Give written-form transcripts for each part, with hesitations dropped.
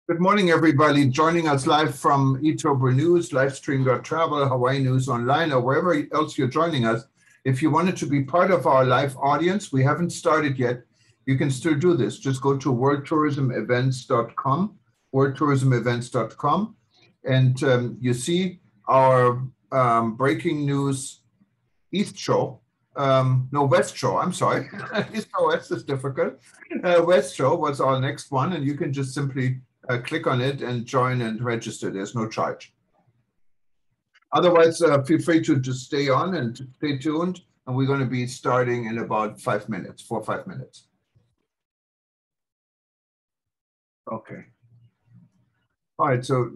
Good morning, everybody. Joining us live from eTober News, livestream.travel, Hawaii News Online, or wherever else you're joining us. If you wanted to be part of our live audience, we haven't started yet. You can still do this. Just go to worldtourismevents.com, worldtourismevents.com, and you see our breaking news East Show. No, West Show, I'm sorry. East or West is difficult. West Show was our next one, and you can just simply click on it and join and register. There's no charge. Otherwise, feel free to just stay on and stay tuned. And we're going to be starting in about 5 minutes, 4 or 5 minutes. Okay. All right. So,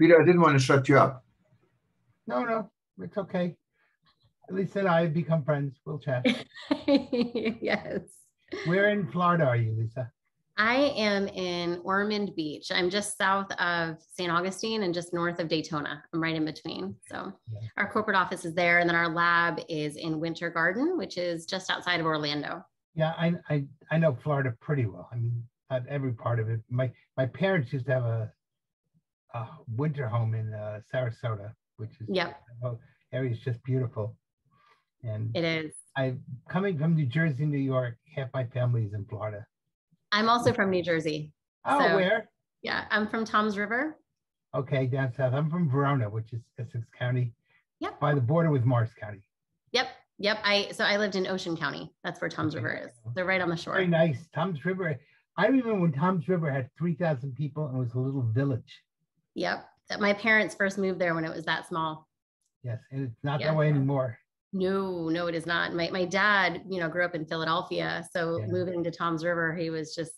Peter, I didn't want to shut you up. No, it's okay. Lisa and I have become friends. We'll chat. Yes. Where in Florida are you, Lisa? I am in Ormond Beach. I'm just south of St. Augustine and just north of Daytona. I'm right in between. So Our corporate office is there, and then our lab is in Winter Garden, which is just outside of Orlando. Yeah, I know Florida pretty well. I mean, not every part of it. My parents used to have a winter home in Sarasota, which is the area is just beautiful. And it is. I'm coming from New Jersey, New York. Half my family is in Florida. I'm also from New Jersey. Oh, so, where? Yeah, I'm from Toms River. Okay, down south. I'm from Verona, which is Essex County. Yep. By the border with Morris County. Yep. I lived in Ocean County. That's where Toms River is. They're right on the shore. Very nice. Toms River. I remember when Toms River had 3,000 people and it was a little village. Yep. My parents first moved there when it was that small. Yes, and it's not that way anymore. No, it is not. My dad, grew up in Philadelphia. So moving to Toms River, he was just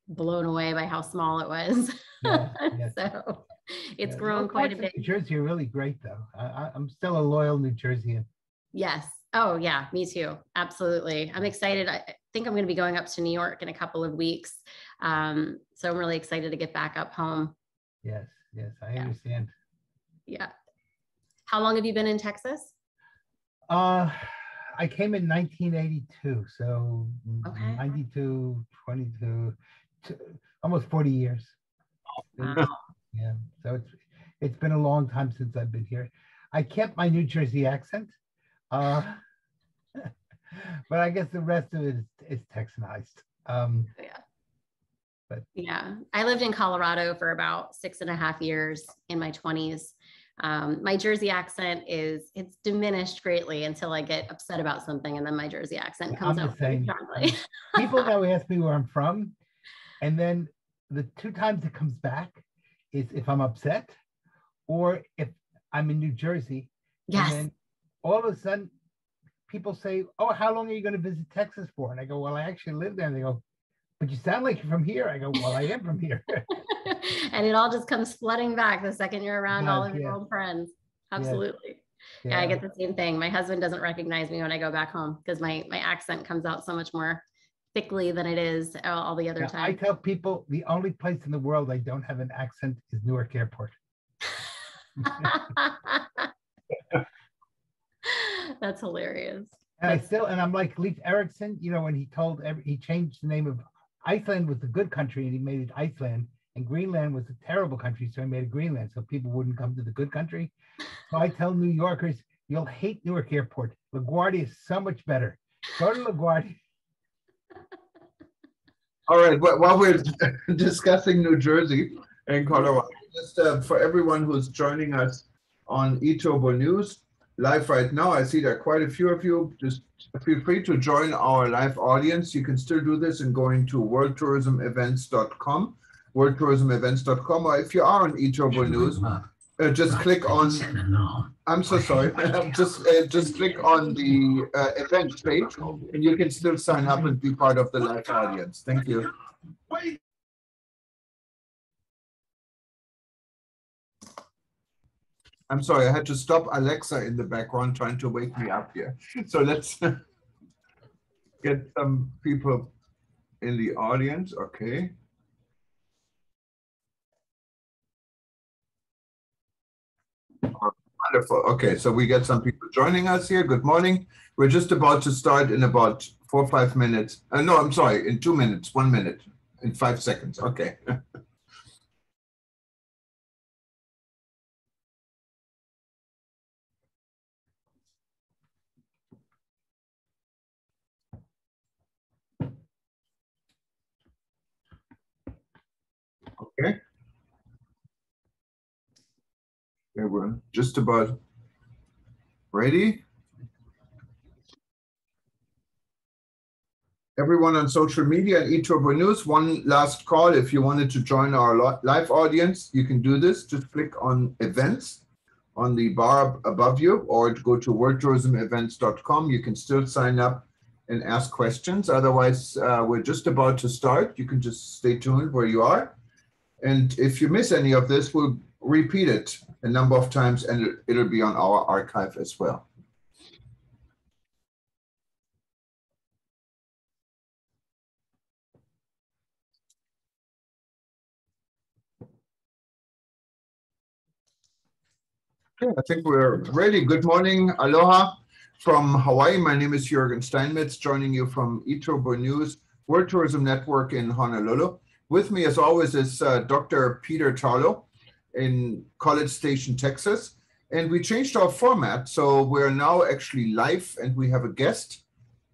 blown away by how small it was. Yes. So it's grown quite a bit. New Jersey are really great, though. I'm still a loyal New Jerseyan. Yes. Oh, yeah, me too. Absolutely. I'm excited. I think I'm going to be going up to New York in a couple of weeks. So I'm really excited to get back up home. Yes, I understand. Yeah. How long have you been in Texas? I came in 1982, so 92, 22, almost 40 years. Wow. Yeah, so it's been a long time since I've been here. I kept my New Jersey accent, but I guess the rest of it is Texanized. I lived in Colorado for about 6.5 years in my 20s. My Jersey accent it's diminished greatly until I get upset about something, and then my Jersey accent comes out very strongly. People now ask me where I'm from, and then the 2 times it comes back is if I'm upset or if I'm in New Jersey. Yes. And then all of a sudden people say, "Oh, how long are you going to visit Texas for?" And I go, "Well, I actually live there." And they go, "But you sound like you're from here." I go, "Well, I am from here." And it all just comes flooding back the second you're around all of your old friends. Absolutely. Yeah, I get the same thing. My husband doesn't recognize me when I go back home because my accent comes out so much more thickly than it is all the other time. I tell people the only place in the world I don't have an accent is Newark Airport. That's hilarious. And I'm like Leif Erikson, when he changed the name of Iceland was the good country and he made it Iceland, and Greenland was a terrible country, so he made it Greenland so people wouldn't come to the good country. So I tell New Yorkers, you'll hate Newark Airport. LaGuardia is so much better. Go to LaGuardia. All right, while we're discussing New Jersey and Colorado, just for everyone who's joining us on eTober News live right now, I see there are quite a few of you. Just feel free to join our live audience. You can still do this in going to worldtourismevents.com, worldtourismevents.com, or if you are on eTober News, just click on, I'm so sorry, just click on the event page, and you can still sign up and be part of the live audience. Thank you. I'm sorry, I had to stop Alexa in the background trying to wake me up here. So let's get some people in the audience. Okay. Wonderful. Okay, so we get some people joining us here. Good morning. We're just about to start in about 4 or 5 minutes. No, I'm sorry, in 2 minutes, 1 minute. in 5 seconds. Okay. Okay. Okay, we're just about ready. Everyone on social media and eTurbo News, one last call. If you wanted to join our live audience, you can do this. Just click on events on the bar above you, or go to worldtourismevents.com. You can still sign up and ask questions. Otherwise, we're just about to start. You can just stay tuned where you are. And if you miss any of this, we'll repeat it a number of times, and it'll be on our archive as well. Okay, I think we're ready. Good morning, aloha from Hawaii. My name is Jürgen Steinmetz, joining you from eTurbo News, World Tourism Network in Honolulu. With me, as always, is Dr. Peter Tarlow in College Station, Texas. And we changed our format, so we're now actually live, and we have a guest,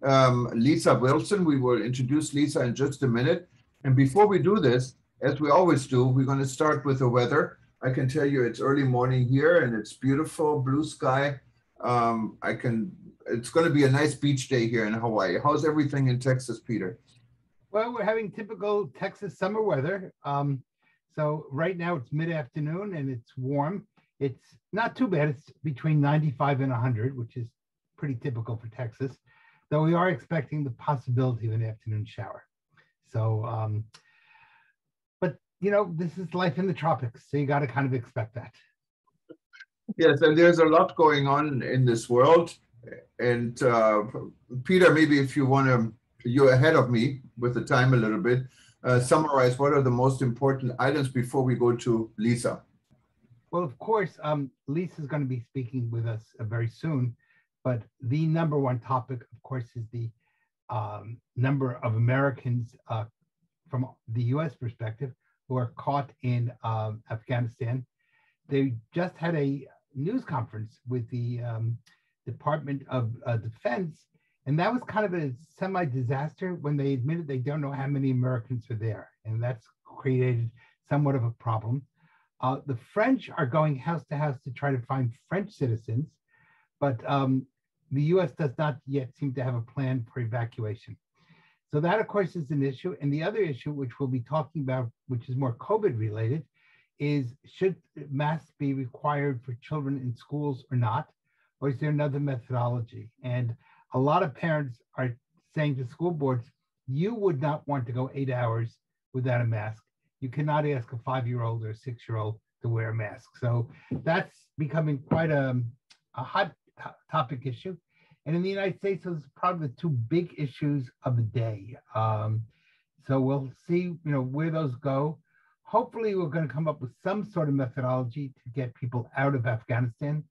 Lisa Wilson. We will introduce Lisa in just a minute. And before we do this, as we always do, we're going to start with the weather. I can tell you it's early morning here, and it's beautiful, blue sky. It's going to be a nice beach day here in Hawaii. How's everything in Texas, Peter? Well, we're having typical Texas summer weather. So right now it's mid-afternoon and it's warm. It's not too bad. It's between 95 and 100, which is pretty typical for Texas, though we are expecting the possibility of an afternoon shower. So, but you know, this is life in the tropics, so you got to kind of expect that. Yes, and there's a lot going on in this world. And Peter, maybe if you want to, you're ahead of me with the time a little bit, summarize what are the most important items before we go to Lisa. Well, of course, Lisa is going to be speaking with us very soon, but the number one topic, of course, is the number of Americans from the U.S. perspective who are caught in Afghanistan. They just had a news conference with the Department of Defense, and that was kind of a semi-disaster when they admitted they don't know how many Americans are there, and that's created somewhat of a problem. The French are going house to house to try to find French citizens, but the U.S. does not yet seem to have a plan for evacuation. So that, of course, is an issue. And the other issue, which we'll be talking about, which is more COVID related, is should masks be required for children in schools or not? Or is there another methodology? And a lot of parents are saying to school boards, you would not want to go 8 hours without a mask. You cannot ask a 5-year-old or a 6-year-old to wear a mask. So that's becoming quite a hot topic issue. And in the United States, those are probably the two big issues of the day. So we'll see, where those go. Hopefully, we're going to come up with some sort of methodology to get people out of Afghanistan.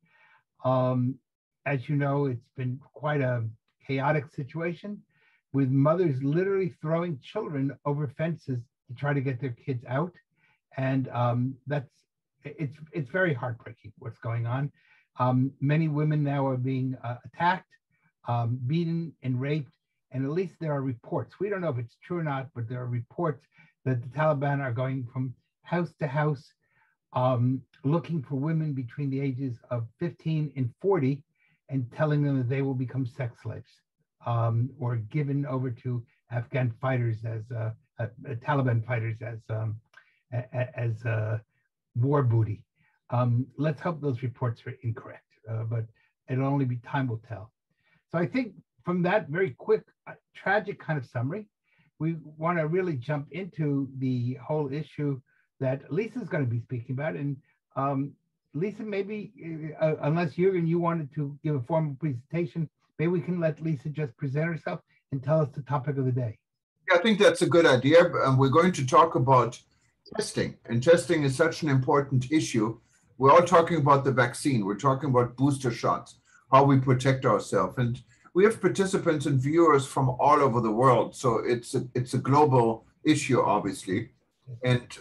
As you know, it's been quite a chaotic situation with mothers literally throwing children over fences to try to get their kids out. And it's very heartbreaking what's going on. Many women now are being attacked, beaten and raped, and at least there are reports. We don't know if it's true or not, but there are reports that the Taliban are going from house to house, looking for women between the ages of 15 and 40 and telling them that they will become sex slaves or given over to Afghan fighters as Taliban fighters as war booty. Let's hope those reports are incorrect, but it'll only be time will tell. So I think from that very quick, tragic kind of summary, we want to really jump into the whole issue that Lisa's going to be speaking about. And Lisa, maybe, unless Jürgen, you wanted to give a formal presentation, maybe we can let Lisa just present herself and tell us the topic of the day. Yeah, I think that's a good idea. We're going to talk about testing, and testing is such an important issue. We're all talking about the vaccine. We're talking about booster shots, how we protect ourselves. And we have participants and viewers from all over the world. So it's a global issue, obviously, and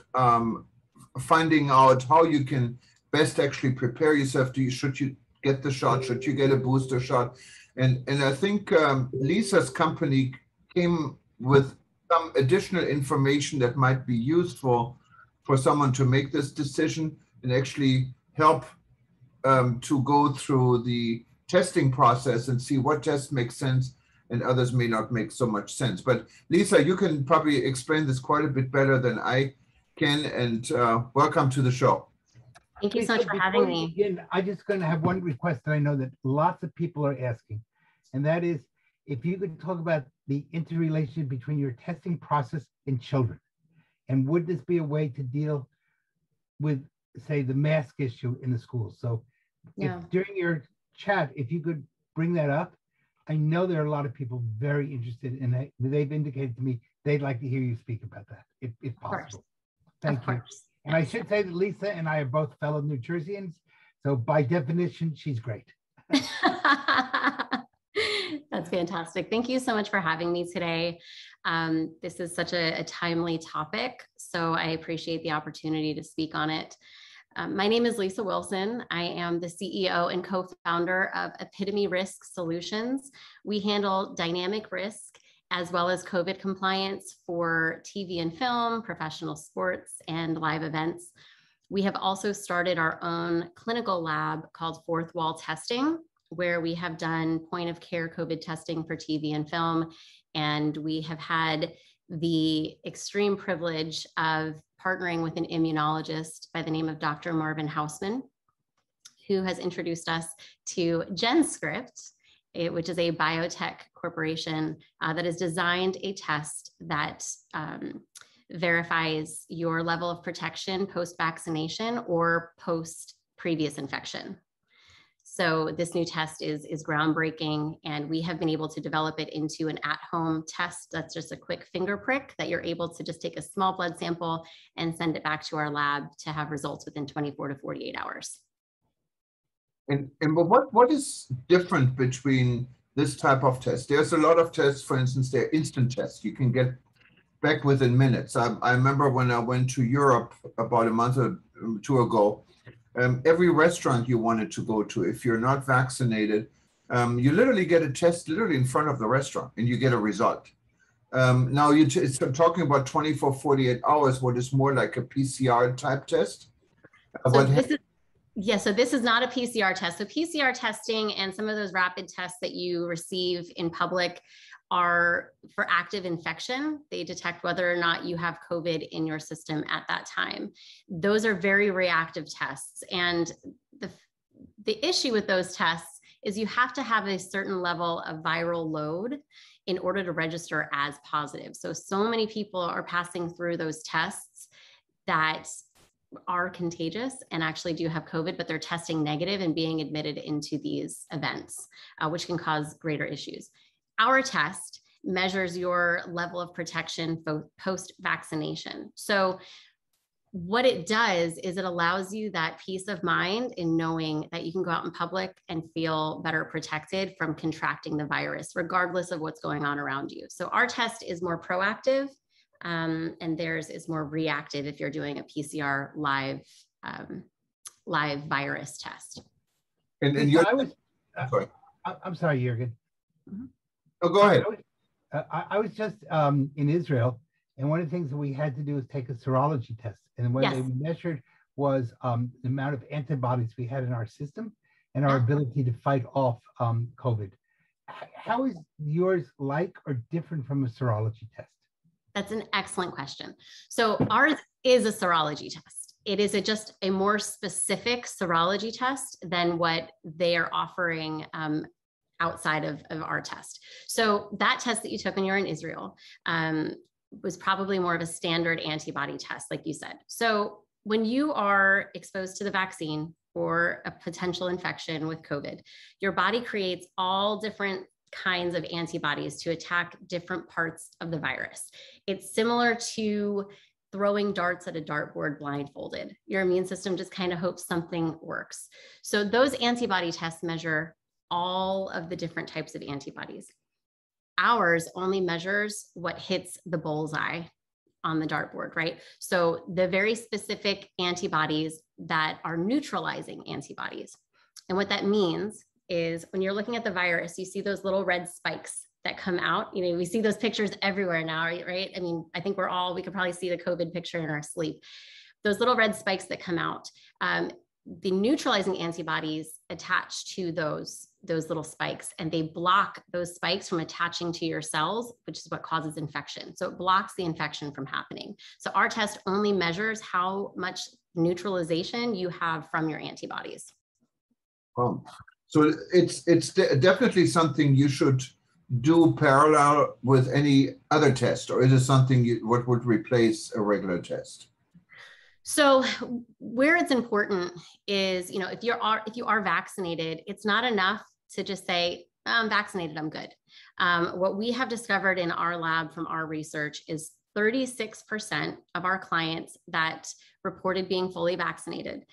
finding out how you can best actually prepare yourself. Should you get the shot? Should you get a booster shot? And I think Lisa's company came with some additional information that might be useful for someone to make this decision and actually help to go through the testing process and see what tests make sense and others may not make so much sense. But Lisa, you can probably explain this quite a bit better than I can, and welcome to the show. Thank you so much for having me. Begin, I'm just going to have one request that I know that lots of people are asking, and that is if you could talk about the interrelation between your testing process and children, and would this be a way to deal with, say, the mask issue in the schools? So if, during your chat, if you could bring that up, I know there are a lot of people very interested in it. They've indicated to me they'd like to hear you speak about that, if possible. Thank you. And I should say that Lisa and I are both fellow New Jerseyans, so by definition, she's great. That's fantastic. Thank you so much for having me today. This is such a timely topic, so I appreciate the opportunity to speak on it. My name is Lisa Wilson. I am the CEO and co-founder of Epitome Risk Solutions. We handle dynamic risk as well as COVID compliance for TV and film, professional sports, and live events. We have also started our own clinical lab called Fourth Wall Testing, where we have done point of care COVID testing for TV and film. And we have had the extreme privilege of partnering with an immunologist by the name of Dr. Marvin Hausman, who has introduced us to GenScript, which is a biotech corporation that has designed a test that verifies your level of protection post-vaccination or post-previous infection. So this new test is groundbreaking, and we have been able to develop it into an at-home test that's just a quick finger prick that you're able to just take a small blood sample and send it back to our lab to have results within 24 to 48 hours. And but what is different between this type of test? There's a lot of tests, for instance, they're instant tests. You can get back within minutes. I remember when I went to Europe about a month or two ago, every restaurant you wanted to go to, if you're not vaccinated, you literally get a test literally in front of the restaurant and you get a result. Now it's talking about 24, 48 hours, what is more like a PCR type test. So this is not a PCR test. So PCR testing and some of those rapid tests that you receive in public are for active infection. They detect whether or not you have COVID in your system at that time. Those are very reactive tests. And the issue with those tests is you have to have a certain level of viral load in order to register as positive. So many people are passing through those tests that are contagious and actually do have COVID, but they're testing negative and being admitted into these events, which can cause greater issues. Our test measures your level of protection post-vaccination. So what it does is it allows you that peace of mind in knowing that you can go out in public and feel better protected from contracting the virus, regardless of what's going on around you. So our test is more proactive, and theirs is more reactive if you're doing a PCR live virus test. And I'm sorry, Jürgen. Mm-hmm. Oh, go ahead. I was just in Israel, and one of the things that we had to do was take a serology test. And what they measured was the amount of antibodies we had in our system and our ability to fight off COVID. How is yours like or different from a serology test? That's an excellent question. So ours is a serology test. It is just a more specific serology test than what they are offering outside of our test. So that test that you took when you were in Israel was probably more of a standard antibody test, like you said. So when you are exposed to the vaccine or a potential infection with COVID, your body creates all different kinds of antibodies to attack different parts of the virus. It's similar to throwing darts at a dartboard blindfolded. Your immune system just kind of hopes something works. So those antibody tests measure all of the different types of antibodies. Ours only measures what hits the bullseye on the dartboard, right? So the very specific antibodies that are neutralizing antibodies. And what that means is when you're looking at the virus, you see those little red spikes that come out. You know, we see those pictures everywhere now, right? I mean, I think we could probably see the COVID picture in our sleep. Those little red spikes that come out, the neutralizing antibodies attach to those little spikes, and they block those spikes from attaching to your cells, which is what causes infection. So it blocks the infection from happening. So our test only measures how much neutralization you have from your antibodies. So it's definitely something you should do parallel with any other test, or is it something what would replace a regular test? So where it's important is, you know, if you are vaccinated, it's not enough to just say, I'm vaccinated, I'm good. What we have discovered in our lab from our research is 36% of our clients that reported being fully vaccinated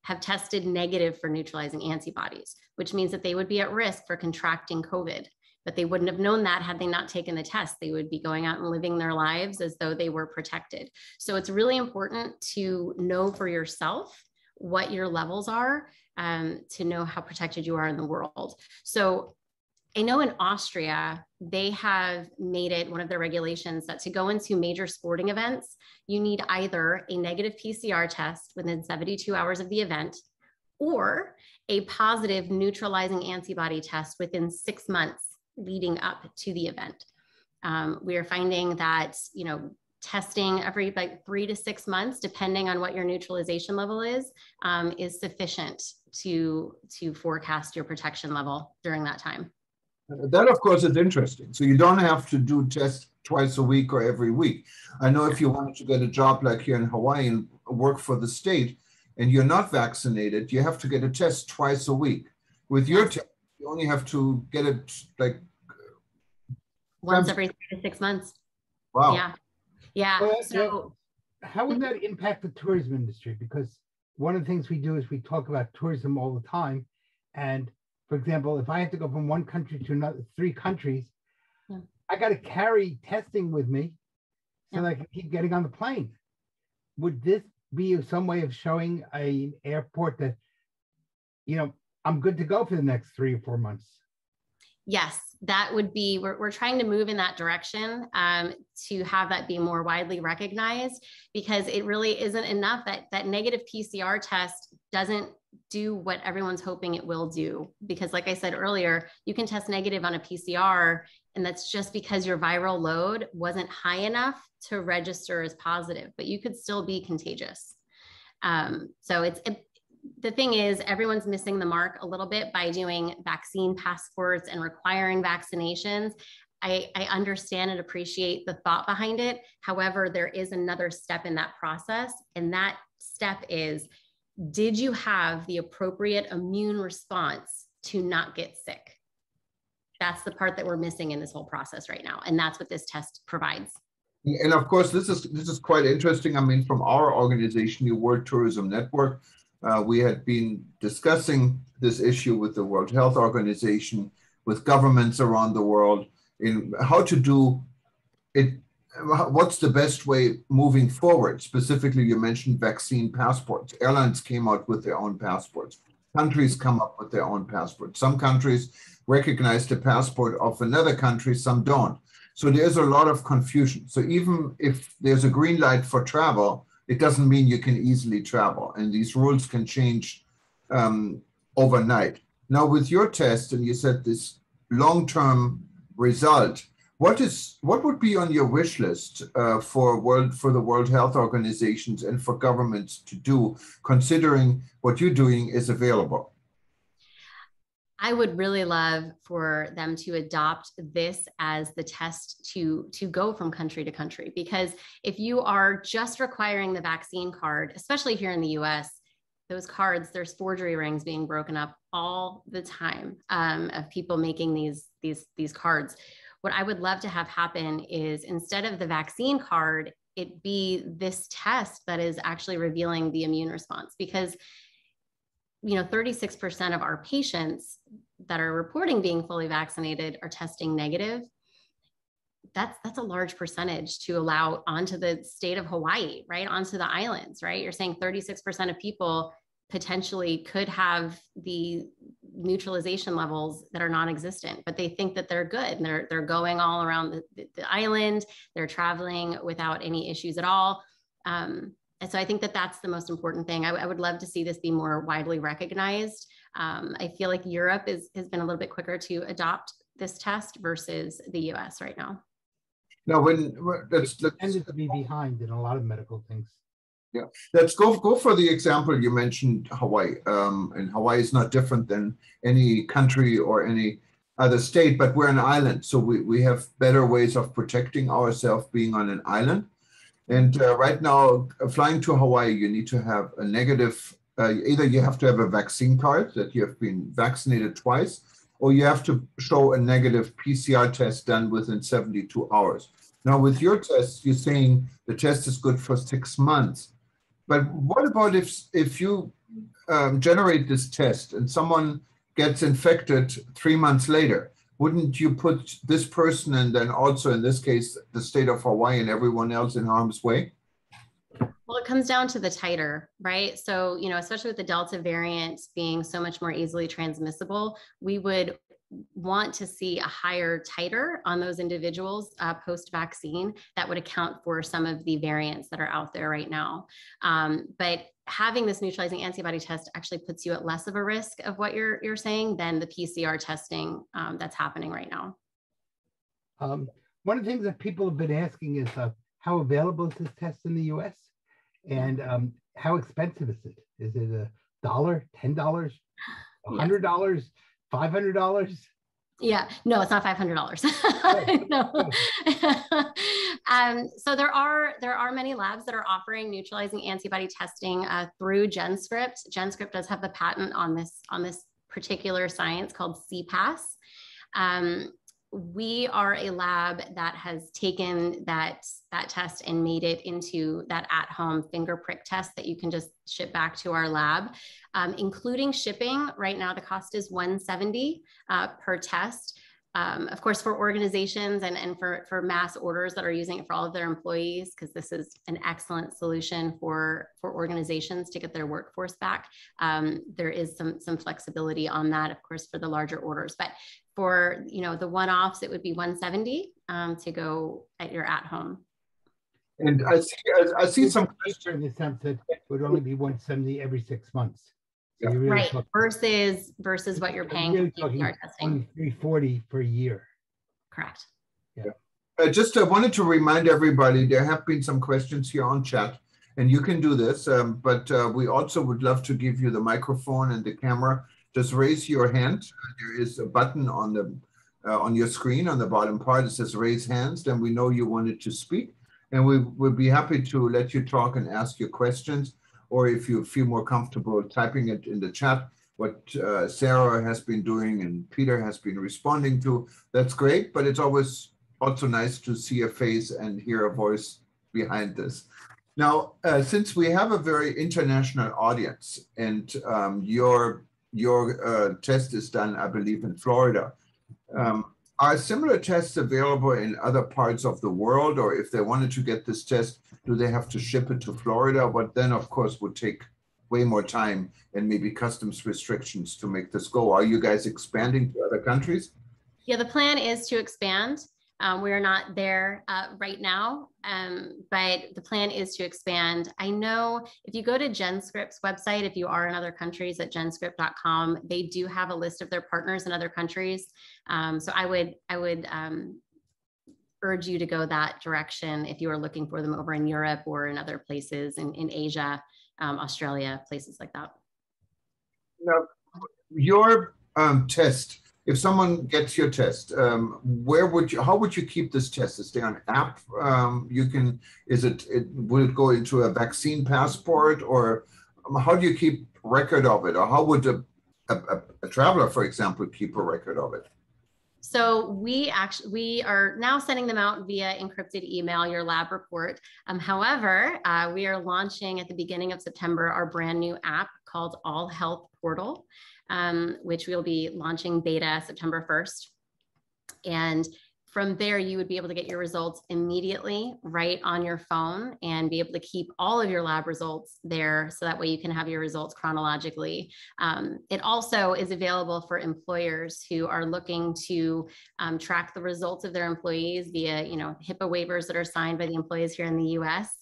have tested negative for neutralizing antibodies, which means that they would be at risk for contracting COVID. But they wouldn't have known that had they not taken the test. They would be going out and living their lives as though they were protected. So it's really important to know for yourself what your levels are, to know how protected you are in the world. So I know in Austria, they have made it one of their regulations that to go into major sporting events, you need either a negative PCR test within 72 hours of the event or a positive neutralizing antibody test within 6 months leading up to the event. We are finding that, you know, testing every 3 to 6 months, depending on what your neutralization level is sufficient to forecast your protection level during that time. That, of course, is interesting. So you don't have to do tests twice a week or every week. I know if you wanted to get a job like here in Hawaii and work for the state and you're not vaccinated, you have to get a test twice a week. With your test, you only have to get it like once every 3 to 6 months. Wow. Yeah. Yeah. Well, so how would that impact the tourism industry? Because one of the things we do is we talk about tourism all the time. And for example, if I have to go from one country to another, 3 countries, I got to carry testing with me so that I can keep getting on the plane. Would this be some way of showing an airport that, you know, I'm good to go for the next 3 or 4 months? Yes, that would be, we're trying to move in that direction to have that be more widely recognized, because it really isn't enough that negative PCR test doesn't do what everyone's hoping it will do. Because like I said earlier, you can test negative on a PCR, and that's just because your viral load wasn't high enough to register as positive, but you could still be contagious. So the thing is, everyone's missing the mark a little bit by doing vaccine passports and requiring vaccinations. I understand and appreciate the thought behind it. However, there is another step in that process. And that step is, did you have the appropriate immune response to not get sick? That's the part that we're missing in this whole process right now. And that's what this test provides. And of course, this is quite interesting. I mean, from our organization, the World Tourism Network, we had been discussing this issue with the World Health Organization, with governments around the world, in how to do it. What's the best way moving forward? Specifically, you mentioned vaccine passports. Airlines came out with their own passports. Countries come up with their own passports. Some countries recognize the passport of another country, some don't. So there's a lot of confusion. So even if there's a green light for travel, it doesn't mean you can easily travel. And these rules can change overnight. Now, with your test, and you said this long-term result, what would be on your wish list for the World Health Organizations and for governments to do, considering what you're doing is available? I would really love for them to adopt this as the test to go from country to country, because if you are just requiring the vaccine card, especially here in the US, those cards, there's forgery rings being broken up all the time of people making these cards. What I would love to have happen is, instead of the vaccine card, it be this test that is actually revealing the immune response, because 36% of our patients that are reporting being fully vaccinated are testing negative. that's a large percentage to allow onto the state of Hawaii, right? Onto the islands, right? You're saying 36% of people potentially could have the neutralization levels that are non-existent, but they think that they're good. And they're going all around the island. They're traveling without any issues at all. And so I think that that's the most important thing. I would love to see this be more widely recognized. I feel like Europe has been a little bit quicker to adopt this test versus the US right now. Now, let's tended to be behind in a lot of medical things. Yeah, let's go for the example you mentioned, Hawaii. And Hawaii is not different than any country or any other state, but we're an island. So we have better ways of protecting ourselves being on an island. And right now, flying to Hawaii, you need to have a negative, either you have to have a vaccine card that you have been vaccinated twice, or you have to show a negative PCR test done within 72 hours. Now, with your test, you're saying the test is good for 6 months. But what about if you generate this test and someone gets infected 3 months later? Wouldn't you put this person and then also in this case, the state of Hawaii and everyone else in harm's way? Well, it comes down to the titer, right? So, especially with the Delta variant being so much more easily transmissible, we would want to see a higher titer on those individuals post-vaccine that would account for some of the variants that are out there right now. But having this neutralizing antibody test actually puts you at less of a risk of what you're saying than the PCR testing that's happening right now. One of the things that people have been asking is how available is this test in the US? And how expensive is it? Is it $1, $10, $100? $500? Yeah, no, it's not $500. No. So there are many labs that are offering neutralizing antibody testing through GenScript. GenScript does have the patent on this particular science called CPAS. We are a lab that has taken that test and made it into that at-home finger prick test that you can just ship back to our lab, including shipping. Right now, the cost is $170 per test. Of course, for organizations and for mass orders that are using it for all of their employees, because this is an excellent solution for organizations to get their workforce back. There is some flexibility on that, of course, for the larger orders. But for the one-offs, it would be $170 to go at your at-home. And I see some in the sense that it would only be $170 every 6 months. So really right, versus what you're paying for PCR testing. $340 per year. Correct. Yeah. Just wanted to remind everybody, there have been some questions here on chat, and you can do this, but we also would love to give you the microphone and the camera. Just raise your hand. There is a button on your screen on the bottom part. It says raise hands. Then we know you wanted to speak, and we would be happy to let you talk and ask your questions. Or if you feel more comfortable typing it in the chat, what Sarah has been doing and Peter has been responding to, that's great. But it's always also nice to see a face and hear a voice behind this. Now, since we have a very international audience, and your test is done, I believe, in Florida, are similar tests available in other parts of the world? Or if they wanted to get this test, do they have to ship it to Florida? But then, of course, would take way more time and maybe customs restrictions to make this go. Are you guys expanding to other countries? Yeah, the plan is to expand. We are not there right now, but the plan is to expand. I know if you go to GenScript's website, if you are in other countries at genscript.com, they do have a list of their partners in other countries. So I would urge you to go that direction if you are looking for them over in Europe or in other places in Asia, Australia, places like that. Now, your test, if someone gets your test, how would you keep this test? Is there an app will it go into a vaccine passport, or how do you keep record of it? Or how would a traveler, for example, keep a record of it? So we are now sending them out via encrypted email, your lab report. However, we are launching at the beginning of September our brand new app called All Health Portal, which we'll be launching beta September 1st. And from there, you would be able to get your results immediately right on your phone and be able to keep all of your lab results there. So that way you can have your results chronologically. It also is available for employers who are looking to track the results of their employees via, HIPAA waivers that are signed by the employees here in the US.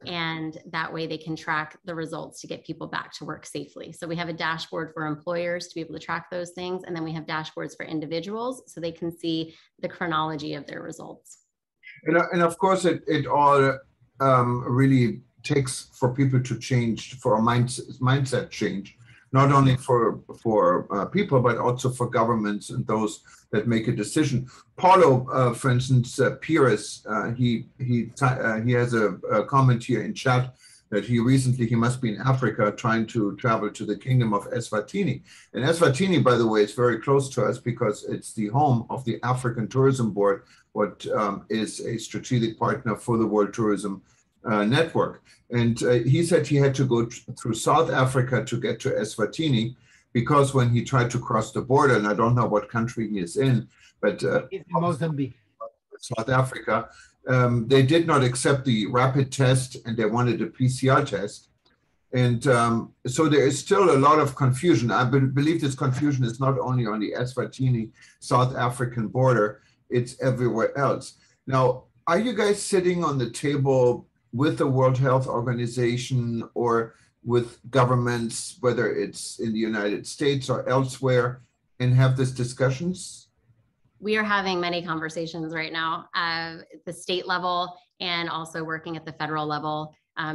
And that way they can track the results to get people back to work safely. So we have a dashboard for employers to be able to track those things. And then we have dashboards for individuals so they can see the chronology of their results. And of course, it all really takes for people to change, for a mindset change, not only for people, but also for governments and those that make a decision. Paulo, for instance, Pires, he has a comment here in chat that he must be in Africa trying to travel to the kingdom of Eswatini. And Eswatini, by the way, is very close to us because it's the home of the African Tourism Board, what is a strategic partner for the World Tourism Network. And he said he had to go through South Africa to get to Eswatini, because when he tried to cross the border, and I don't know what country he is in, but it's Mozambique, South Africa, they did not accept the rapid test and they wanted a PCR test. And so there is still a lot of confusion. I believe this confusion is not only on the Eswatini South African border, it's everywhere else. Now, are you guys sitting on the table with the World Health Organization or with governments, whether it's in the United States or elsewhere, and have these discussions? We are having many conversations right now at the state level and also working at the federal level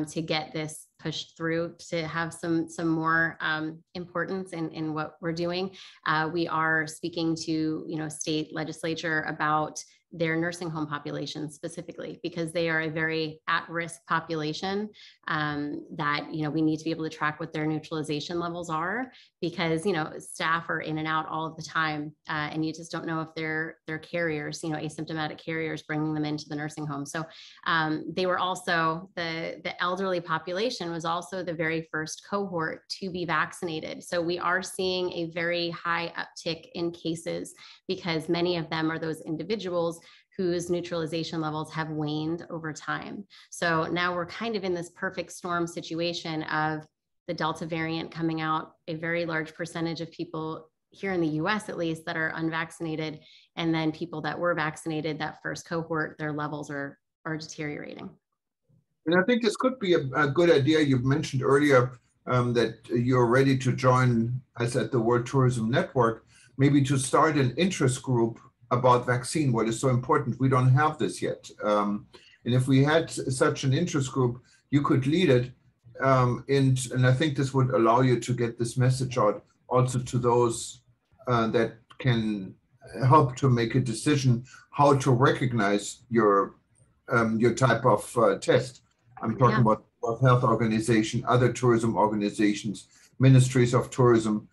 to get this pushed through, to have some more importance in what we're doing. We are speaking to state legislature about their nursing home population specifically, because they are a very at-risk population that we need to be able to track what their neutralization levels are, because staff are in and out all of the time, and you just don't know if they're carriers, asymptomatic carriers, bringing them into the nursing home. So they were also the elderly population was also the very first cohort to be vaccinated. So we are seeing a very high uptick in cases because many of them are those individuals whose neutralization levels have waned over time. So now we're kind of in this perfect storm situation of the Delta variant coming out, a very large percentage of people here in the US at least that are unvaccinated, and then people that were vaccinated, that first cohort, their levels are deteriorating. And I think this could be a good idea. You've mentioned earlier that you're ready to join us at the World Tourism Network, maybe to start an interest group about vaccine, what is so important. We don't have this yet. And if we had such an interest group, you could lead it. And I think this would allow you to get this message out also to those that can help to make a decision how to recognize your type of test. I'm talking about the World Health Organization, other tourism organizations, ministries of tourism,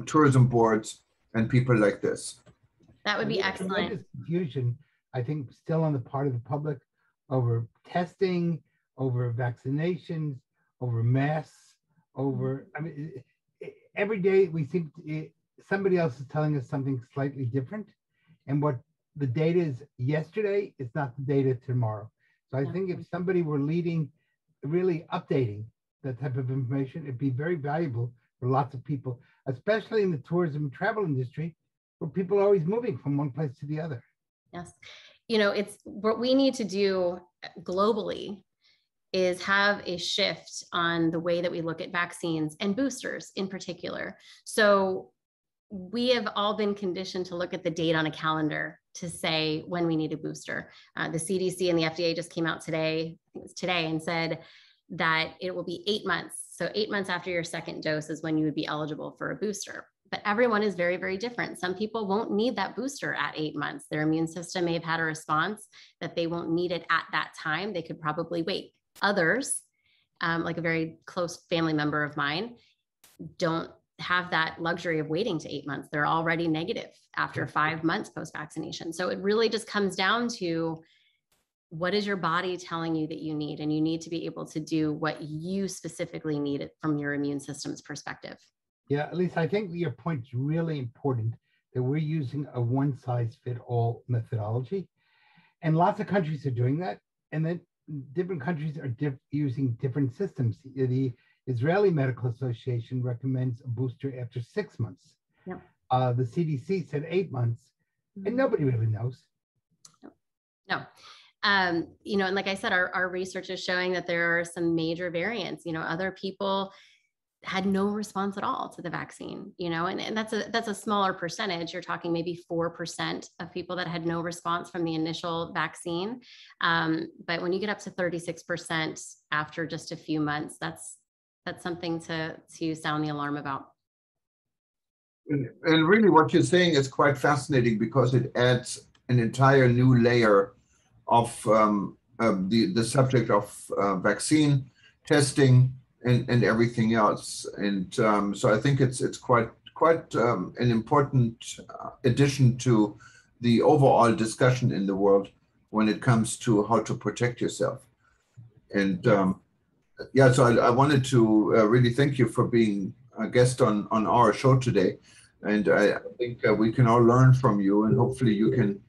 tourism boards, and people like this. That would be excellent. There's confusion, I think, still on the part of the public over testing, over vaccinations, over masks, over, every day we seem somebody else is telling us something slightly different. And what the data is yesterday is not the data tomorrow. So I think if somebody were really updating that type of information, it'd be very valuable for lots of people, especially in the tourism and travel industry, where people are always moving from one place to the other. Yes. It's what we need to do globally is have a shift on the way that we look at vaccines and boosters in particular. So we have all been conditioned to look at the date on a calendar to say when we need a booster. The CDC and the FDA just came out today, I think it was today, and said that it will be 8 months. So 8 months after your second dose is when you would be eligible for a booster. But everyone is very, very different. Some people won't need that booster at 8 months. Their immune system may have had a response that they won't need it at that time. They could probably wait. Others, like a very close family member of mine, don't have that luxury of waiting to 8 months. They're already negative after 5 months post-vaccination. So it really just comes down to what is your body telling you that you need? And you need to be able to do what you specifically need from your immune system's perspective. Yeah, Lisa, I think your point is really important, that we're using a one-size-fit-all methodology. And lots of countries are doing that. And then different countries are using different systems. The Israeli Medical Association recommends a booster after 6 months. Yep. The CDC said 8 months, and nobody really knows. No. And like I said, our research is showing that there are some major variants. Other people had no response at all to the vaccine, and that's a smaller percentage. You're talking maybe 4% of people that had no response from the initial vaccine. But when you get up to 36% after just a few months, that's something to sound the alarm about. And really what you're saying is quite fascinating, because it adds an entire new layer of the subject of vaccine testing and everything else. And so I think it's quite an important addition to the overall discussion in the world when it comes to how to protect yourself. And so I wanted to really thank you for being a guest on our show today. And I think we can all learn from you, and hopefully you can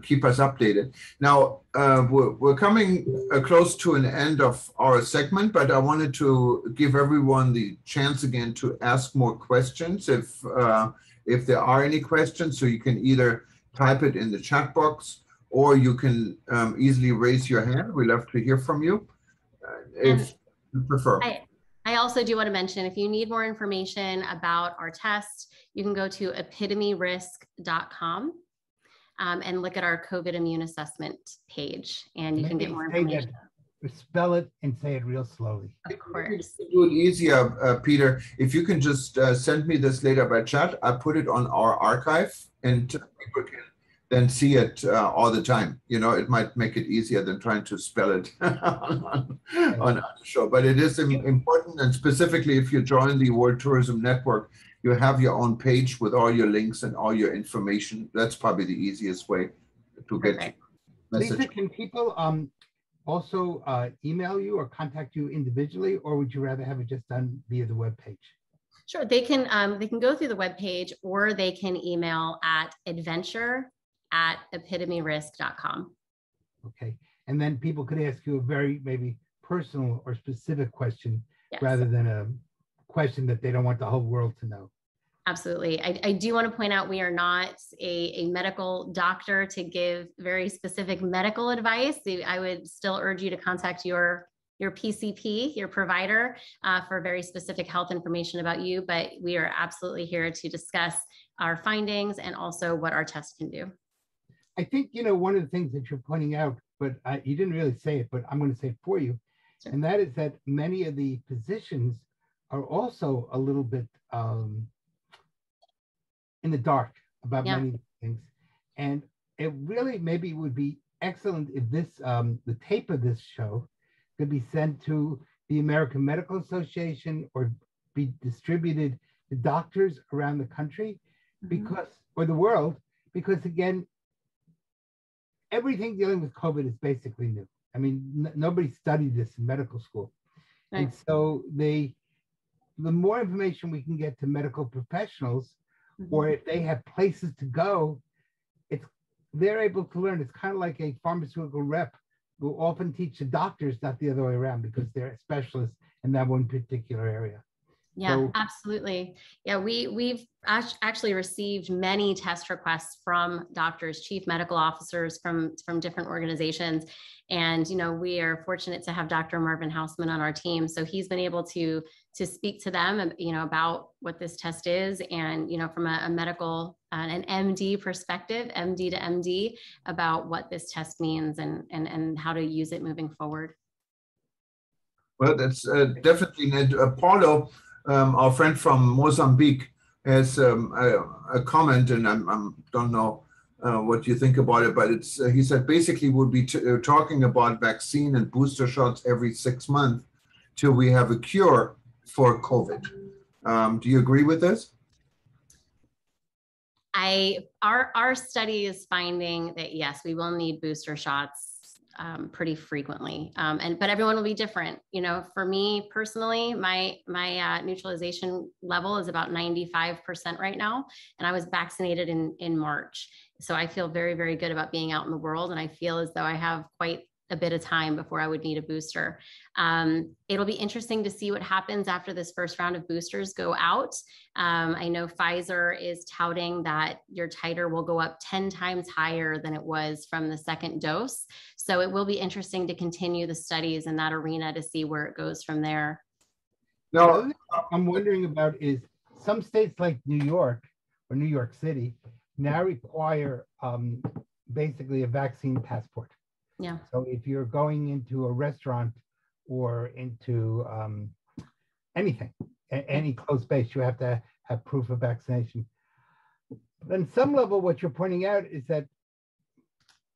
keep us updated. Now, we're coming close to an end of our segment, but I wanted to give everyone the chance again to ask more questions if there are any questions. So you can either type it in the chat box, or you can easily raise your hand. We'd love to hear from you if you prefer. I also do want to mention, if you need more information about our test, you can go to epidemyrisk.com. And look at our COVID immune assessment page, and you can get more information. Spell it and say it real slowly. Of course. To do it easier, Peter, if you can just send me this later by chat, I put it on our archive, and people can then see it all the time. It might make it easier than trying to spell it on the show. But it is important, and specifically if you join the World Tourism Network, you have your own page with all your links and all your information. That's probably the easiest way to get the message. Lisa, can people also email you or contact you individually, or would you rather have it just done via the webpage? Sure, they can go through the webpage, or they can email at adventure@epidemyrisk.com. Okay, and then people could ask you a very maybe personal or specific question, rather than a question that they don't want the whole world to know. Absolutely. I do want to point out, we are not a medical doctor to give very specific medical advice. I would still urge you to contact your PCP, your provider, for very specific health information about you. But we are absolutely here to discuss our findings and also what our test can do. I think, one of the things that you're pointing out, but you didn't really say it, but I'm going to say it for you. Sure. And that is that many of the physicians are also a little bit in the dark about many things. And it really maybe would be excellent if this, the tape of this show could be sent to the American Medical Association or be distributed to doctors around the country, or the world, because again, everything dealing with COVID is basically new. I mean, nobody studied this in medical school. Right. And so the more information we can get to medical professionals, or if they have places to go, they're able to learn. It's kind of like a pharmaceutical rep who often teach the doctors, not the other way around, because they're specialists in that one particular area. Yeah, so, absolutely. Yeah, we've actually received many test requests from doctors, chief medical officers from different organizations. And, we are fortunate to have Dr. Marvin Hausman on our team. So he's been able to speak to them, about what this test is, and, from a medical, an MD perspective, MD to MD, about what this test means and how to use it moving forward. Well, that's definitely Paulo, our friend from Mozambique, has a comment, and I don't know what you think about it, but he said basically we'll be talking about vaccine and booster shots every 6 months till we have a cure for COVID. Do you agree with this? Our study is finding that yes, we will need booster shots pretty frequently. But everyone will be different. You know, for me personally, my neutralization level is about 95% right now. And I was vaccinated in March. So I feel very, very good about being out in the world. And I feel as though I have quite a bit of time before I would need a booster. It'll be interesting to see what happens after this first round of boosters go out. I know Pfizer is touting that your titer will go up 10 times higher than it was from the second dose. So it will be interesting to continue the studies in that arena to see where it goes from there. Now, I'm wondering about is some states like New York or New York City now require basically a vaccine passport. Yeah. So if you're going into a restaurant or into anything, any closed space, you have to have proof of vaccination. But on some level, what you're pointing out is that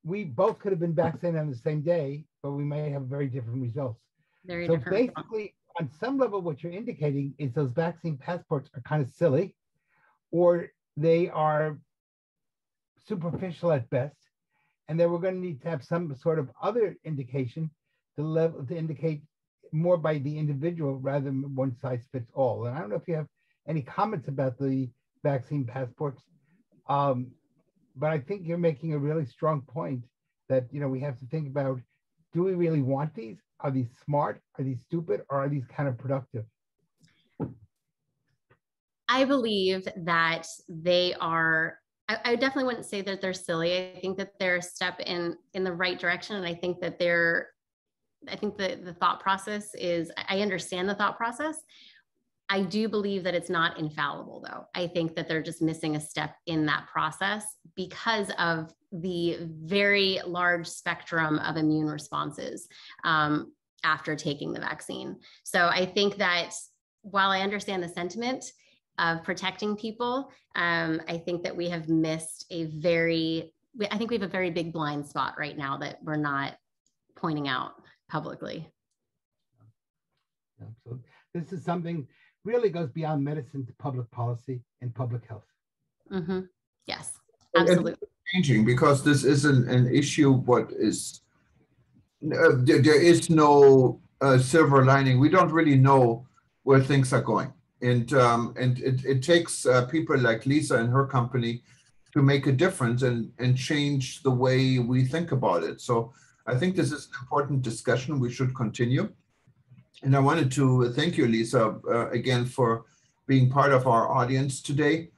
we both could have been vaccinated on the same day, but we may have very different results. Very so different. Basically, on some level, what you're indicating is those vaccine passports are kind of silly, or they are superficial at best. And then we're going to need to have some sort of other indication to indicate more by the individual rather than one size fits all. And I don't know if you have any comments about the vaccine passports, but I think you're making a really strong point that, you know, we have to think about, do we really want these? Are these smart? Are these stupid? Or are these kind of productive? I believe that they are, I definitely wouldn't say that they're silly. I think that they're a step in the right direction. And I think that I think the thought process is, I understand the thought process. I do believe that it's not infallible though. I think that they're just missing a step in that process because of the very large spectrum of immune responses after taking the vaccine. So I think that while I understand the sentiment of protecting people, I think that we have missed I think we have a very big blind spot right now that we're not pointing out publicly. So this is something really goes beyond medicine to public policy and public health. Mm-hmm. Yes, absolutely. And changing, because this is an issue. What is there is no silver lining. We don't really know where things are going. And it takes people like Lisa and her company to make a difference and change the way we think about it. So I think this is an important discussion we should continue. And I wanted to thank you, Lisa, again, for being part of our audience today.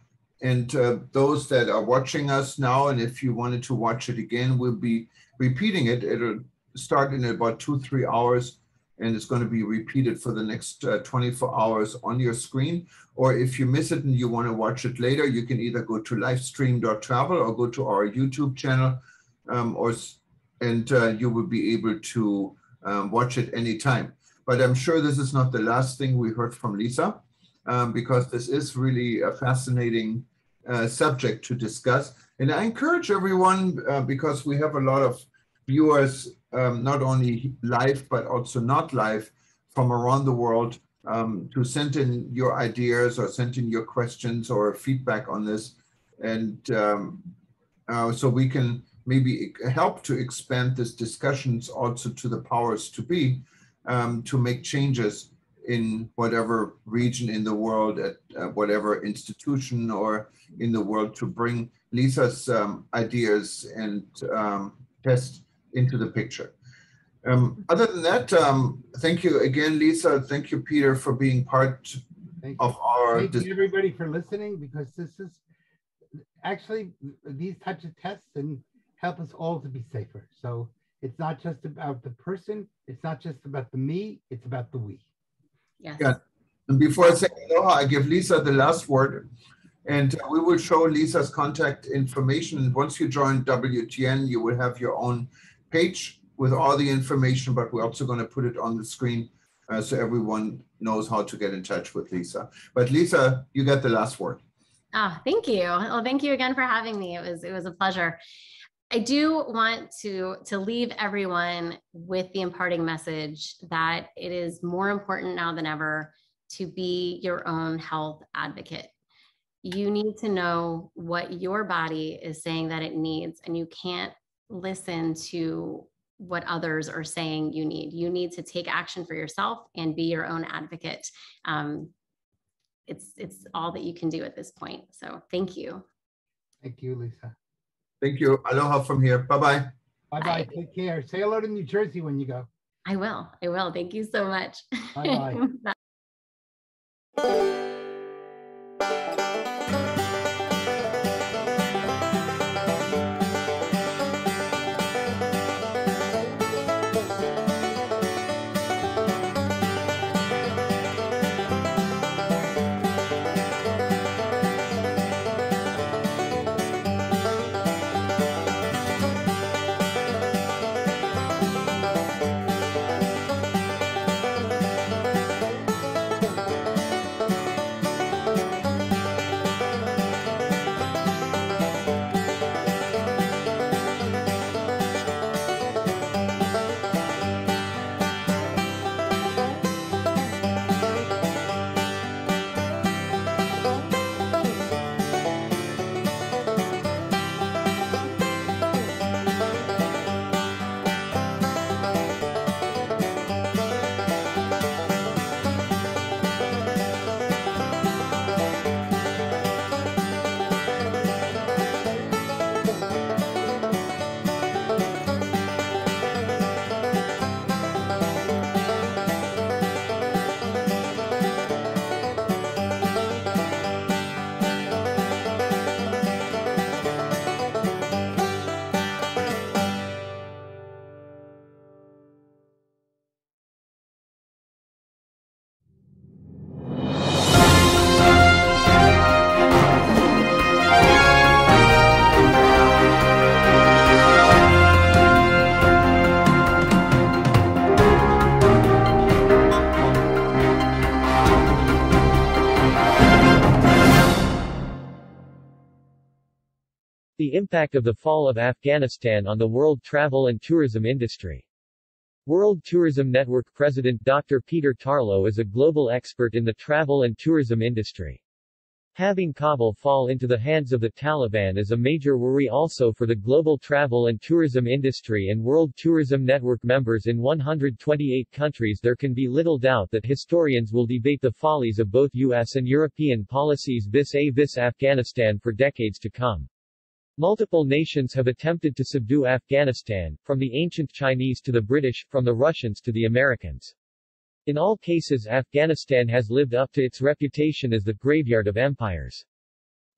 And those that are watching us now, and if you wanted to watch it again, we'll be repeating it. It'll start in about 2-3 hours. And it's going to be repeated for the next 24 hours on your screen. Or if you miss it and you want to watch it later, you can either go to livestream.travel or go to our YouTube channel, and you will be able to watch it anytime. But I'm sure this is not the last thing we heard from Lisa, because this is really a fascinating subject to discuss. And I encourage everyone, because we have a lot of viewers, not only live, but also not live from around the world, to send in your ideas or send in your questions or feedback on this. And so we can maybe help to expand this discussions also to the powers to be, to make changes in whatever region in the world, at whatever institution or in the world, to bring Lisa's ideas and test into the picture. Other than that, thank you again, Lisa. Thank you, Peter, for being part of our... Thank you, everybody, for listening, because this is actually, these types of tests and help us all to be safer. So it's not just about the person, it's not just about the me, it's about the we. Yes. Yeah. And before I say aloha, I give Lisa the last word. And we will show Lisa's contact information. Once you join WTN, you will have your own page with all the information, but we're also going to put it on the screen so everyone knows how to get in touch with Lisa. But Lisa, you get the last word. Oh, thank you. Well, thank you again for having me. It was a pleasure. I do want to leave everyone with the imparting message that it is more important now than ever to be your own health advocate. You need to know what your body is saying that it needs, and you can't listen to what others are saying you need. You need to take action for yourself and be your own advocate. It's all that you can do at this point. So thank you. Thank you, Lisa. Thank you. Aloha from here. Bye-bye. Bye-bye. Take care. Say hello to New Jersey when you go. I will. Thank you so much. Bye-bye. Bye. The impact of the fall of Afghanistan on the world travel and tourism industry. World Tourism Network President Dr. Peter Tarlow is a global expert in the travel and tourism industry. Having Kabul fall into the hands of the Taliban is a major worry also for the global travel and tourism industry and World Tourism Network members in 128 countries. There can be little doubt that historians will debate the follies of both US and European policies vis-a-vis Afghanistan for decades to come. Multiple nations have attempted to subdue Afghanistan, from the ancient Chinese to the British, from the Russians to the Americans. In all cases, Afghanistan has lived up to its reputation as the graveyard of empires.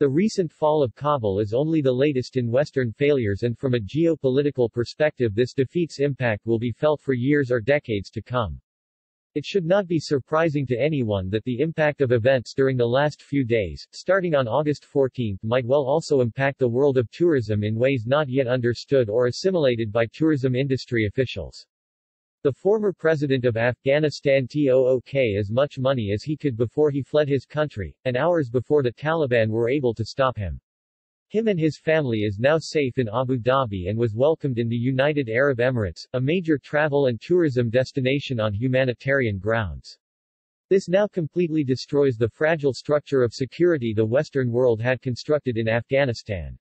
The recent fall of Kabul is only the latest in Western failures, and from a geopolitical perspective, this defeat's impact will be felt for years or decades to come. It should not be surprising to anyone that the impact of events during the last few days, starting on August 14, might well also impact the world of tourism in ways not yet understood or assimilated by tourism industry officials. The former president of Afghanistan took as much money as he could before he fled his country, and hours before the Taliban were able to stop him. Him and his family is now safe in Abu Dhabi and was welcomed in the United Arab Emirates, a major travel and tourism destination on humanitarian grounds. This now completely destroys the fragile structure of security the Western world had constructed in Afghanistan.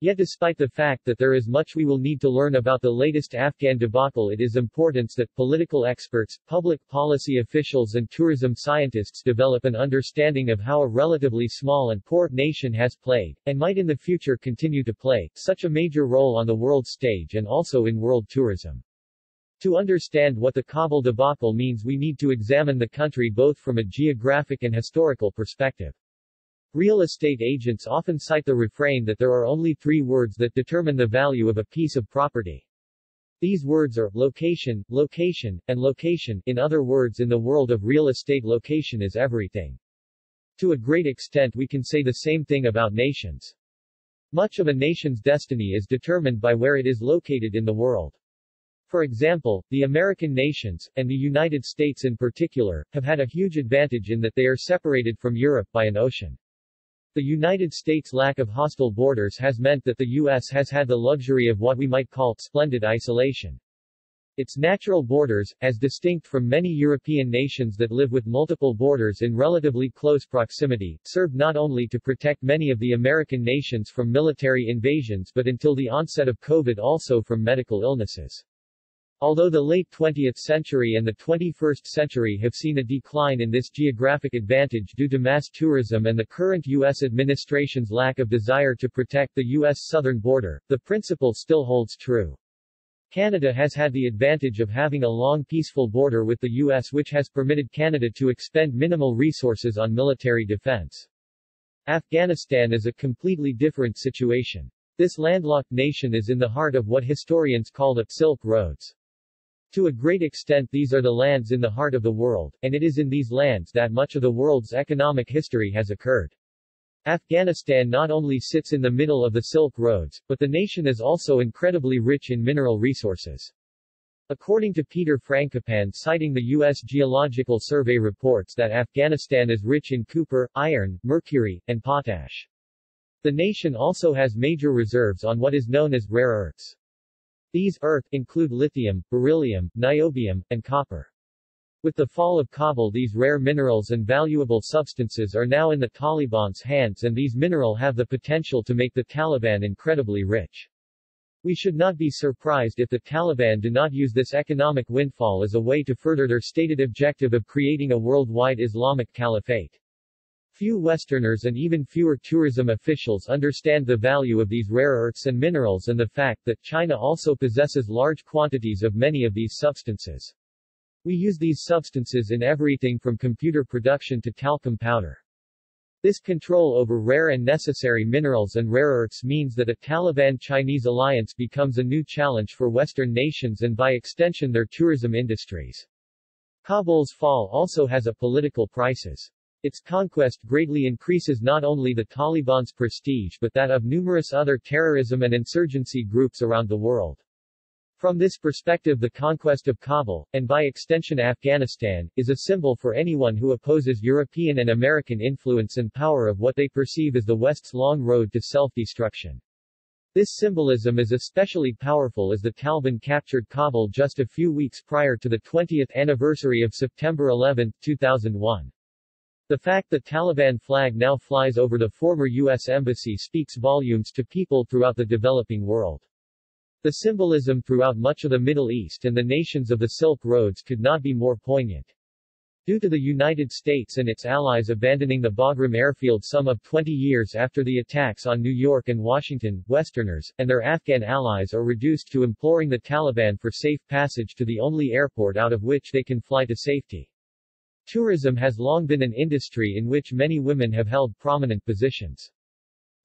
Yet despite the fact that there is much we will need to learn about the latest Afghan debacle, it is important that political experts, public policy officials and tourism scientists develop an understanding of how a relatively small and poor nation has played, and might in the future continue to play, such a major role on the world stage and also in world tourism. To understand what the Kabul debacle means, we need to examine the country both from a geographic and historical perspective. Real estate agents often cite the refrain that there are only 3 words that determine the value of a piece of property. These words are location, location, and location. In other words, in the world of real estate, location is everything. To a great extent, we can say the same thing about nations. Much of a nation's destiny is determined by where it is located in the world. For example, the American nations, and the United States in particular, have had a huge advantage in that they are separated from Europe by an ocean. The United States' lack of hostile borders has meant that the U.S. has had the luxury of what we might call splendid isolation. Its natural borders, as distinct from many European nations that live with multiple borders in relatively close proximity, served not only to protect many of the American nations from military invasions but until the onset of COVID also from medical illnesses. Although the late 20th century and the 21st century have seen a decline in this geographic advantage due to mass tourism and the current U.S. administration's lack of desire to protect the U.S. southern border, the principle still holds true. Canada has had the advantage of having a long peaceful border with the U.S., which has permitted Canada to expend minimal resources on military defense. Afghanistan is a completely different situation. This landlocked nation is in the heart of what historians call the Silk Roads. To a great extent, these are the lands in the heart of the world, and it is in these lands that much of the world's economic history has occurred. Afghanistan not only sits in the middle of the Silk Roads, but the nation is also incredibly rich in mineral resources. According to Peter Frankopan, citing the U.S. Geological Survey reports that Afghanistan is rich in copper, iron, mercury, and potash. The nation also has major reserves on what is known as rare earths. These earths include lithium, beryllium, niobium, and copper. With the fall of Kabul, these rare minerals and valuable substances are now in the Taliban's hands, and these minerals have the potential to make the Taliban incredibly rich. We should not be surprised if the Taliban do not use this economic windfall as a way to further their stated objective of creating a worldwide Islamic caliphate. Few Westerners and even fewer tourism officials understand the value of these rare earths and minerals and the fact that China also possesses large quantities of many of these substances. We use these substances in everything from computer production to talcum powder. This control over rare and necessary minerals and rare earths means that a Taliban-Chinese alliance becomes a new challenge for Western nations and by extension their tourism industries. Kabul's fall also has a political crisis. Its conquest greatly increases not only the Taliban's prestige but that of numerous other terrorism and insurgency groups around the world. From this perspective, the conquest of Kabul, and by extension Afghanistan, is a symbol for anyone who opposes European and American influence and power of what they perceive as the West's long road to self-destruction. This symbolism is especially powerful as the Taliban captured Kabul just a few weeks prior to the 20th anniversary of September 11, 2001. The fact the Taliban flag now flies over the former U.S. Embassy speaks volumes to people throughout the developing world. The symbolism throughout much of the Middle East and the nations of the Silk Roads could not be more poignant. Due to the United States and its allies abandoning the Bagram airfield some of 20 years after the attacks on New York and Washington, Westerners, and their Afghan allies are reduced to imploring the Taliban for safe passage to the only airport out of which they can fly to safety. Tourism has long been an industry in which many women have held prominent positions.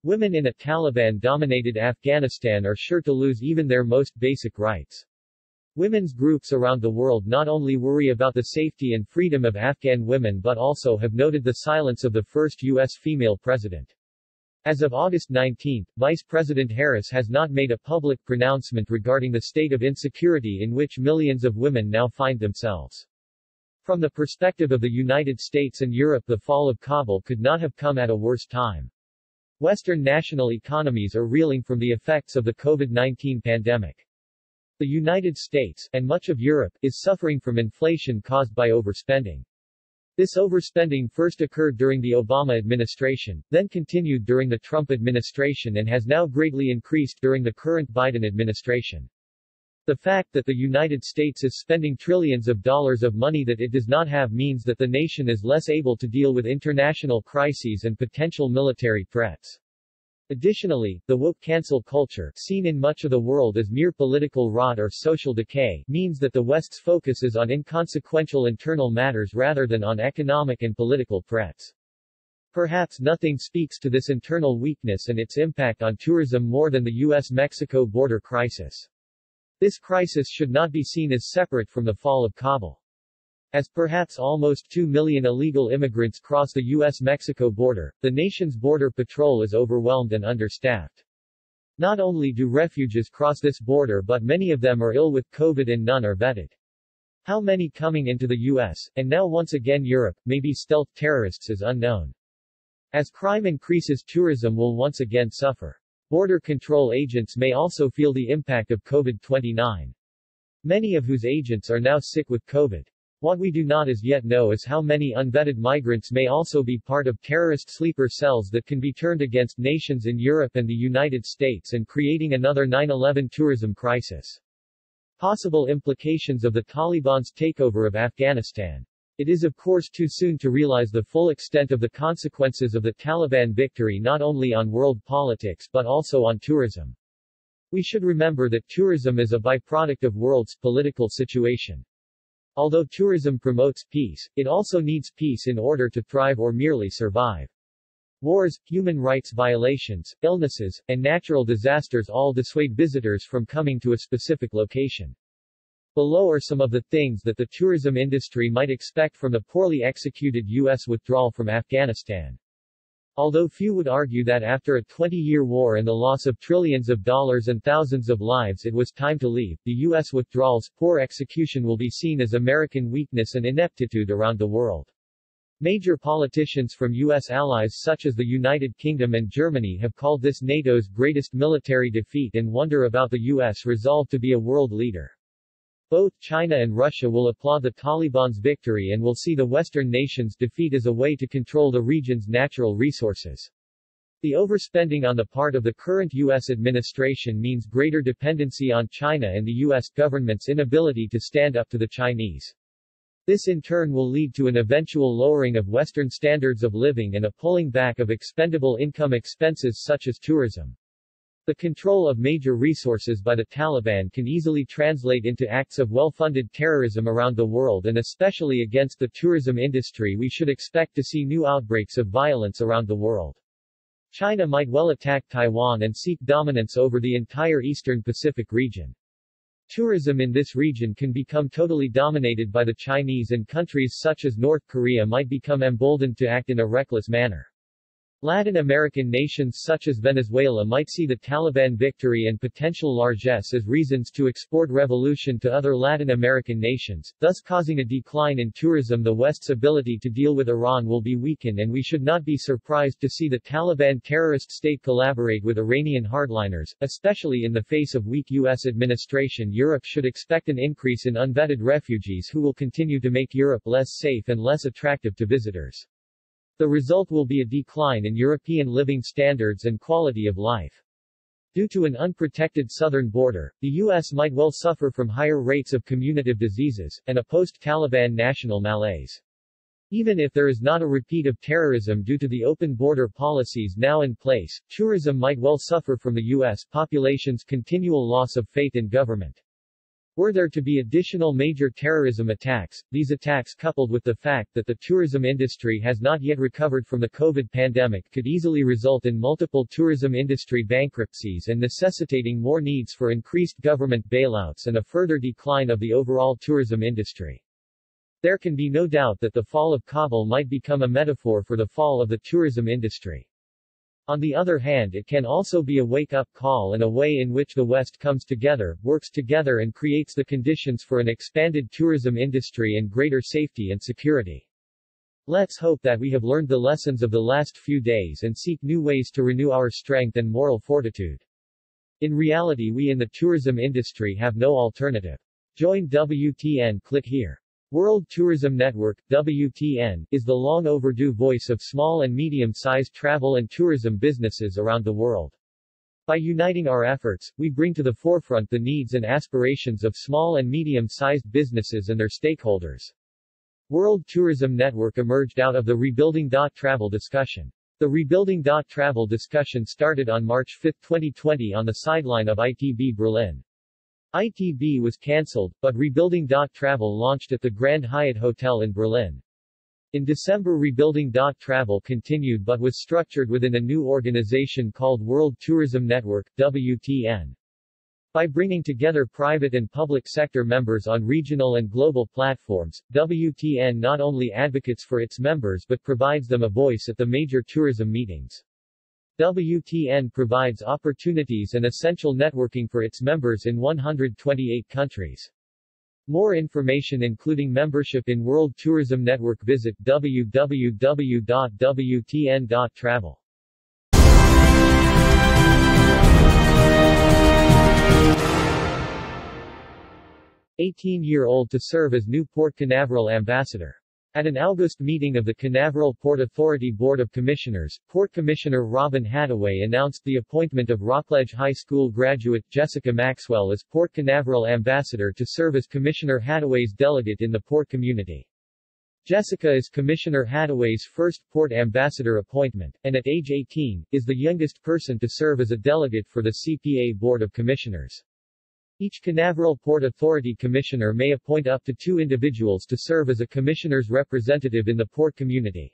Women in a Taliban-dominated Afghanistan are sure to lose even their most basic rights. Women's groups around the world not only worry about the safety and freedom of Afghan women but also have noted the silence of the first U.S. female president. As of August 19, Vice President Harris has not made a public pronouncement regarding the state of insecurity in which millions of women now find themselves. From the perspective of the United States and Europe, the fall of Kabul could not have come at a worse time. Western national economies are reeling from the effects of the COVID-19 pandemic. The United States, and much of Europe, is suffering from inflation caused by overspending. This overspending first occurred during the Obama administration, then continued during the Trump administration and has now greatly increased during the current Biden administration. The fact that the United States is spending trillions of dollars of money that it does not have means that the nation is less able to deal with international crises and potential military threats. Additionally, the woke cancel culture, seen in much of the world as mere political rot or social decay, means that the West's focus is on inconsequential internal matters rather than on economic and political threats. Perhaps nothing speaks to this internal weakness and its impact on tourism more than the U.S.-Mexico border crisis. This crisis should not be seen as separate from the fall of Kabul. As perhaps almost 2 million illegal immigrants cross the U.S.-Mexico border, the nation's border patrol is overwhelmed and understaffed. Not only do refugees cross this border but many of them are ill with COVID and none are vetted. How many coming into the U.S., and now once again Europe, may be stealth terrorists is unknown. As crime increases, tourism will once again suffer. Border control agents may also feel the impact of COVID-19. Many of whose agents are now sick with COVID. What we do not as yet know is how many unvetted migrants may also be part of terrorist sleeper cells that can be turned against nations in Europe and the United States and creating another 9/11 tourism crisis. Possible implications of the Taliban's takeover of Afghanistan. It is of course too soon to realize the full extent of the consequences of the Taliban victory not only on world politics but also on tourism. We should remember that tourism is a byproduct of world's political situation. Although tourism promotes peace, it also needs peace in order to thrive or merely survive. Wars, human rights violations, illnesses, and natural disasters all dissuade visitors from coming to a specific location. Below are some of the things that the tourism industry might expect from the poorly executed U.S. withdrawal from Afghanistan. Although few would argue that after a 20-year war and the loss of trillions of dollars and thousands of lives it was time to leave, the U.S. withdrawal's poor execution will be seen as American weakness and ineptitude around the world. Major politicians from U.S. allies such as the United Kingdom and Germany have called this NATO's greatest military defeat and wonder about the U.S. resolve to be a world leader. Both China and Russia will applaud the Taliban's victory and will see the Western nations' defeat as a way to control the region's natural resources. The overspending on the part of the current U.S. administration means greater dependency on China and the U.S. government's inability to stand up to the Chinese. This in turn will lead to an eventual lowering of Western standards of living and a pulling back of expendable income expenses such as tourism. The control of major resources by the Taliban can easily translate into acts of well-funded terrorism around the world, and especially against the tourism industry we should expect to see new outbreaks of violence around the world. China might well attack Taiwan and seek dominance over the entire Eastern Pacific region. Tourism in this region can become totally dominated by the Chinese, and countries such as North Korea might become emboldened to act in a reckless manner. Latin American nations such as Venezuela might see the Taliban victory and potential largesse as reasons to export revolution to other Latin American nations, thus causing a decline in tourism. The West's ability to deal with Iran will be weakened, and we should not be surprised to see the Taliban terrorist state collaborate with Iranian hardliners, especially in the face of weak U.S. administration. Europe should expect an increase in unvetted refugees who will continue to make Europe less safe and less attractive to visitors. The result will be a decline in European living standards and quality of life. Due to an unprotected southern border, the U.S. might well suffer from higher rates of communicative diseases, and a post-Taliban national malaise. Even if there is not a repeat of terrorism due to the open border policies now in place, tourism might well suffer from the U.S. population's continual loss of faith in government. Were there to be additional major terrorism attacks, these attacks coupled with the fact that the tourism industry has not yet recovered from the COVID pandemic could easily result in multiple tourism industry bankruptcies and necessitating more needs for increased government bailouts and a further decline of the overall tourism industry. There can be no doubt that the fall of Kabul might become a metaphor for the fall of the tourism industry. On the other hand, it can also be a wake-up call and a way in which the West comes together, works together and creates the conditions for an expanded tourism industry and greater safety and security. Let's hope that we have learned the lessons of the last few days and seek new ways to renew our strength and moral fortitude. In reality, we in the tourism industry have no alternative. Join WTN. Click here. World Tourism Network, WTN, is the long overdue voice of small and medium-sized travel and tourism businesses around the world. By uniting our efforts, we bring to the forefront the needs and aspirations of small and medium-sized businesses and their stakeholders. World Tourism Network emerged out of the Rebuilding Travel discussion. The Rebuilding Travel discussion started on March 5, 2020 on the sideline of ITB Berlin. ITB was cancelled, but Rebuilding Travel launched at the Grand Hyatt Hotel in Berlin. In December, Rebuilding Travel continued but was structured within a new organization called World Tourism Network, WTN. By bringing together private and public sector members on regional and global platforms, WTN not only advocates for its members but provides them a voice at the major tourism meetings. WTN provides opportunities and essential networking for its members in 128 countries. More information including membership in World Tourism Network visit www.wtn.travel. "18-year-old to serve as new Port Canaveral ambassador." At an August meeting of the Canaveral Port Authority Board of Commissioners, Port Commissioner Robin Hadaway announced the appointment of Rockledge High School graduate Jessica Maxwell as Port Canaveral ambassador to serve as Commissioner Hadaway's delegate in the port community. Jessica is Commissioner Hadaway's first port ambassador appointment, and at age 18, is the youngest person to serve as a delegate for the CPA Board of Commissioners. Each Canaveral Port Authority Commissioner may appoint up to 2 individuals to serve as a commissioner's representative in the port community.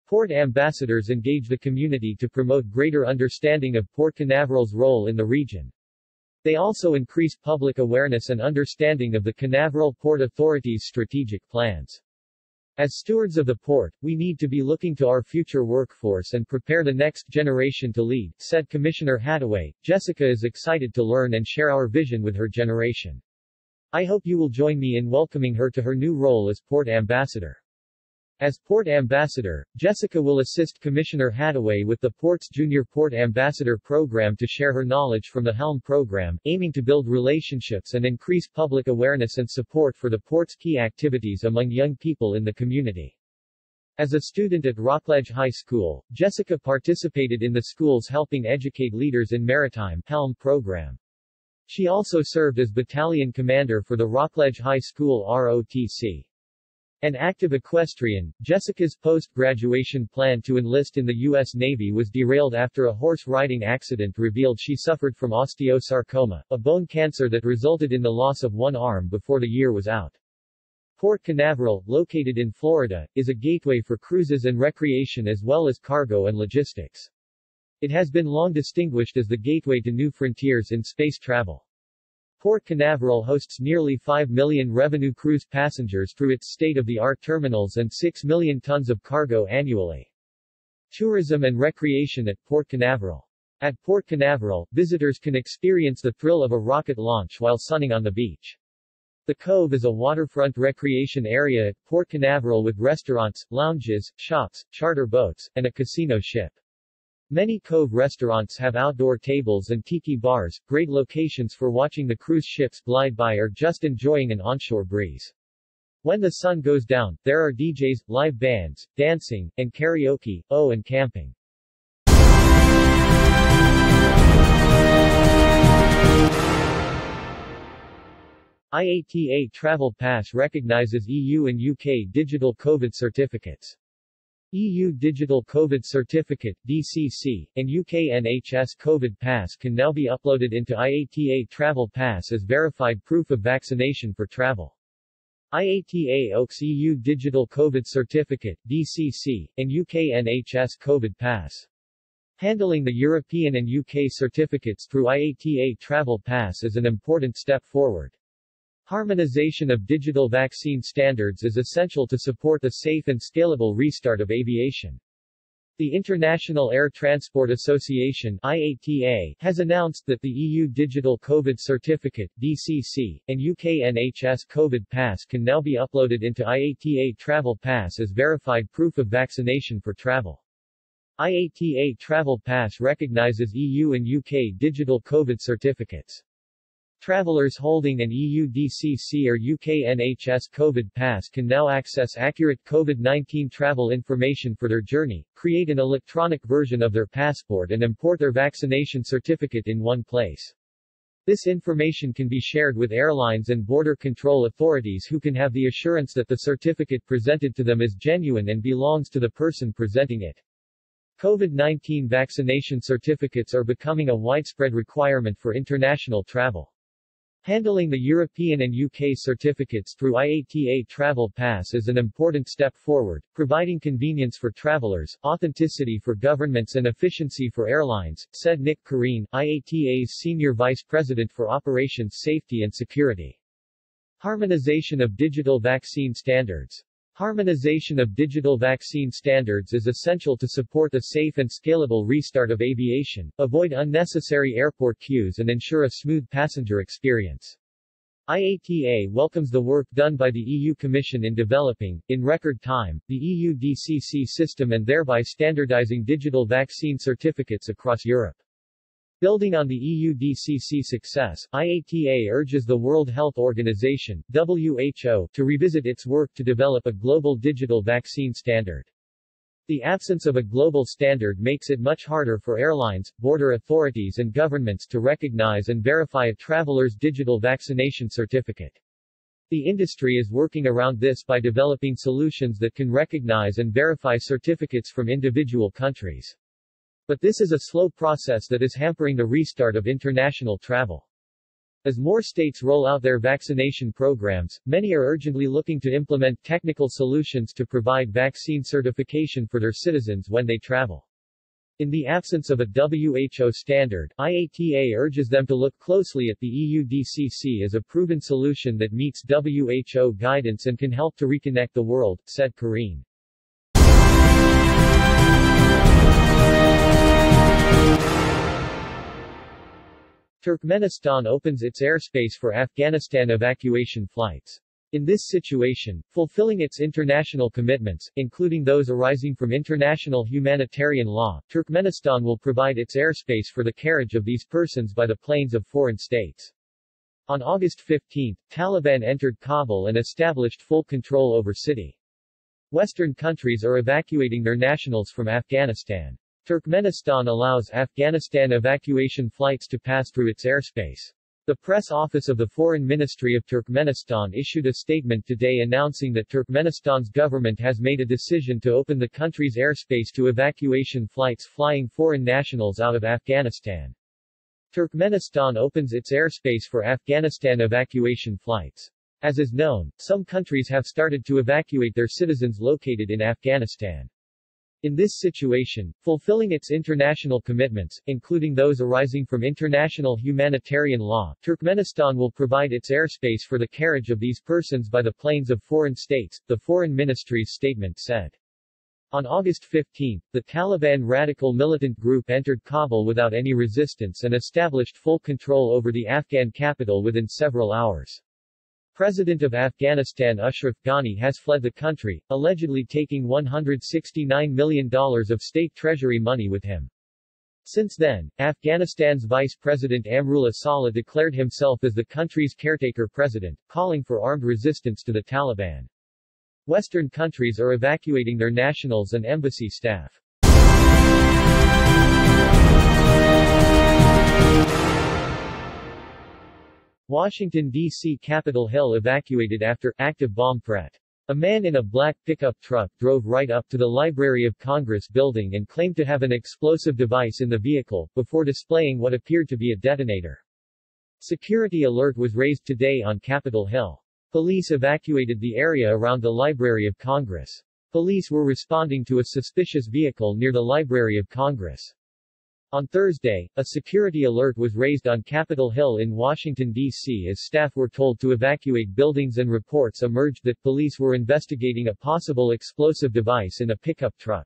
Port ambassadors engage the community to promote greater understanding of Port Canaveral's role in the region. They also increase public awareness and understanding of the Canaveral Port Authority's strategic plans. As stewards of the port, we need to be looking to our future workforce and prepare the next generation to lead, said Commissioner Hadaway. Jessica is excited to learn and share our vision with her generation. I hope you will join me in welcoming her to her new role as Port Ambassador. As Port Ambassador, Jessica will assist Commissioner Hadaway with the Port's Junior Port Ambassador program to share her knowledge from the HELM program, aiming to build relationships and increase public awareness and support for the Port's key activities among young people in the community. As a student at Rockledge High School, Jessica participated in the school's Helping Educate Leaders in Maritime HELM program. She also served as battalion commander for the Rockledge High School ROTC. An active equestrian, Jessica's post-graduation plan to enlist in the U.S. Navy was derailed after a horse riding accident revealed she suffered from osteosarcoma, a bone cancer that resulted in the loss of one arm before the year was out. Port Canaveral, located in Florida, is a gateway for cruises and recreation as well as cargo and logistics. It has been long distinguished as the gateway to new frontiers in space travel. Port Canaveral hosts nearly 5 million revenue cruise passengers through its state-of-the-art terminals and 6 million tons of cargo annually. Tourism and recreation at Port Canaveral. At Port Canaveral, visitors can experience the thrill of a rocket launch while sunning on the beach. The Cove is a waterfront recreation area at Port Canaveral with restaurants, lounges, shops, charter boats, and a casino ship. Many Cove restaurants have outdoor tables and tiki bars, great locations for watching the cruise ships glide by or just enjoying an onshore breeze. When the sun goes down, there are DJs, live bands, dancing, and karaoke, and camping. IATA Travel Pass recognizes EU and UK digital COVID certificates. EU Digital COVID Certificate (DCC) and UK NHS COVID Pass can now be uploaded into IATA Travel Pass as verified proof of vaccination for travel. IATA OAKS EU Digital COVID Certificate (DCC) and UK NHS COVID Pass. Handling the European and UK certificates through IATA Travel Pass is an important step forward. Harmonization of digital vaccine standards is essential to support the safe and scalable restart of aviation. The International Air Transport Association (IATA) has announced that the EU Digital COVID Certificate (DCC) and UK NHS COVID Pass can now be uploaded into IATA Travel Pass as verified proof of vaccination for travel. IATA Travel Pass recognizes EU and UK digital COVID certificates. Travelers holding an EU DCC or UK NHS COVID Pass can now access accurate COVID-19 travel information for their journey, create an electronic version of their passport and import their vaccination certificate in one place. This information can be shared with airlines and border control authorities who can have the assurance that the certificate presented to them is genuine and belongs to the person presenting it. COVID-19 vaccination certificates are becoming a widespread requirement for international travel. Handling the European and UK certificates through IATA Travel Pass is an important step forward, providing convenience for travelers, authenticity for governments and efficiency for airlines, said Nick Kareen, IATA's Senior Vice President for Operations Safety and Security. Harmonization of digital vaccine standards. Harmonization of digital vaccine standards is essential to support a safe and scalable restart of aviation, avoid unnecessary airport queues and ensure a smooth passenger experience. IATA welcomes the work done by the EU Commission in developing, in record time, the EU DCC system and thereby standardizing digital vaccine certificates across Europe. Building on the EUDCC success, IATA urges the World Health Organization (WHO) to revisit its work to develop a global digital vaccine standard. The absence of a global standard makes it much harder for airlines, border authorities and governments to recognize and verify a traveler's digital vaccination certificate. The industry is working around this by developing solutions that can recognize and verify certificates from individual countries. But this is a slow process that is hampering the restart of international travel. As more states roll out their vaccination programs, many are urgently looking to implement technical solutions to provide vaccine certification for their citizens when they travel. In the absence of a WHO standard, IATA urges them to look closely at the EUDCC as a proven solution that meets WHO guidance and can help to reconnect the world, said Karine. Turkmenistan opens its airspace for Afghanistan evacuation flights. In this situation, fulfilling its international commitments, including those arising from international humanitarian law, Turkmenistan will provide its airspace for the carriage of these persons by the planes of foreign states. On August 15, Taliban entered Kabul and established full control over city. Western countries are evacuating their nationals from Afghanistan. Turkmenistan allows Afghanistan evacuation flights to pass through its airspace. The press office of the Foreign Ministry of Turkmenistan issued a statement today announcing that Turkmenistan's government has made a decision to open the country's airspace to evacuation flights flying foreign nationals out of Afghanistan. Turkmenistan opens its airspace for Afghanistan evacuation flights. As is known, some countries have started to evacuate their citizens located in Afghanistan. In this situation, fulfilling its international commitments, including those arising from international humanitarian law, Turkmenistan will provide its airspace for the carriage of these persons by the planes of foreign states, the Foreign Ministry's statement said. On August 15, the Taliban radical militant group entered Kabul without any resistance and established full control over the Afghan capital within several hours. President of Afghanistan Ashraf Ghani has fled the country, allegedly taking $169 million of state treasury money with him. Since then, Afghanistan's Vice President Amrullah Saleh declared himself as the country's caretaker president, calling for armed resistance to the Taliban. Western countries are evacuating their nationals and embassy staff. Washington, D.C. Capitol Hill evacuated after active bomb threat. A man in a black pickup truck drove right up to the Library of Congress building and claimed to have an explosive device in the vehicle, before displaying what appeared to be a detonator. Security alert was raised today on Capitol Hill. Police evacuated the area around the Library of Congress. Police were responding to a suspicious vehicle near the Library of Congress. On Thursday, a security alert was raised on Capitol Hill in Washington, D.C. as staff were told to evacuate buildings and reports emerged that police were investigating a possible explosive device in a pickup truck.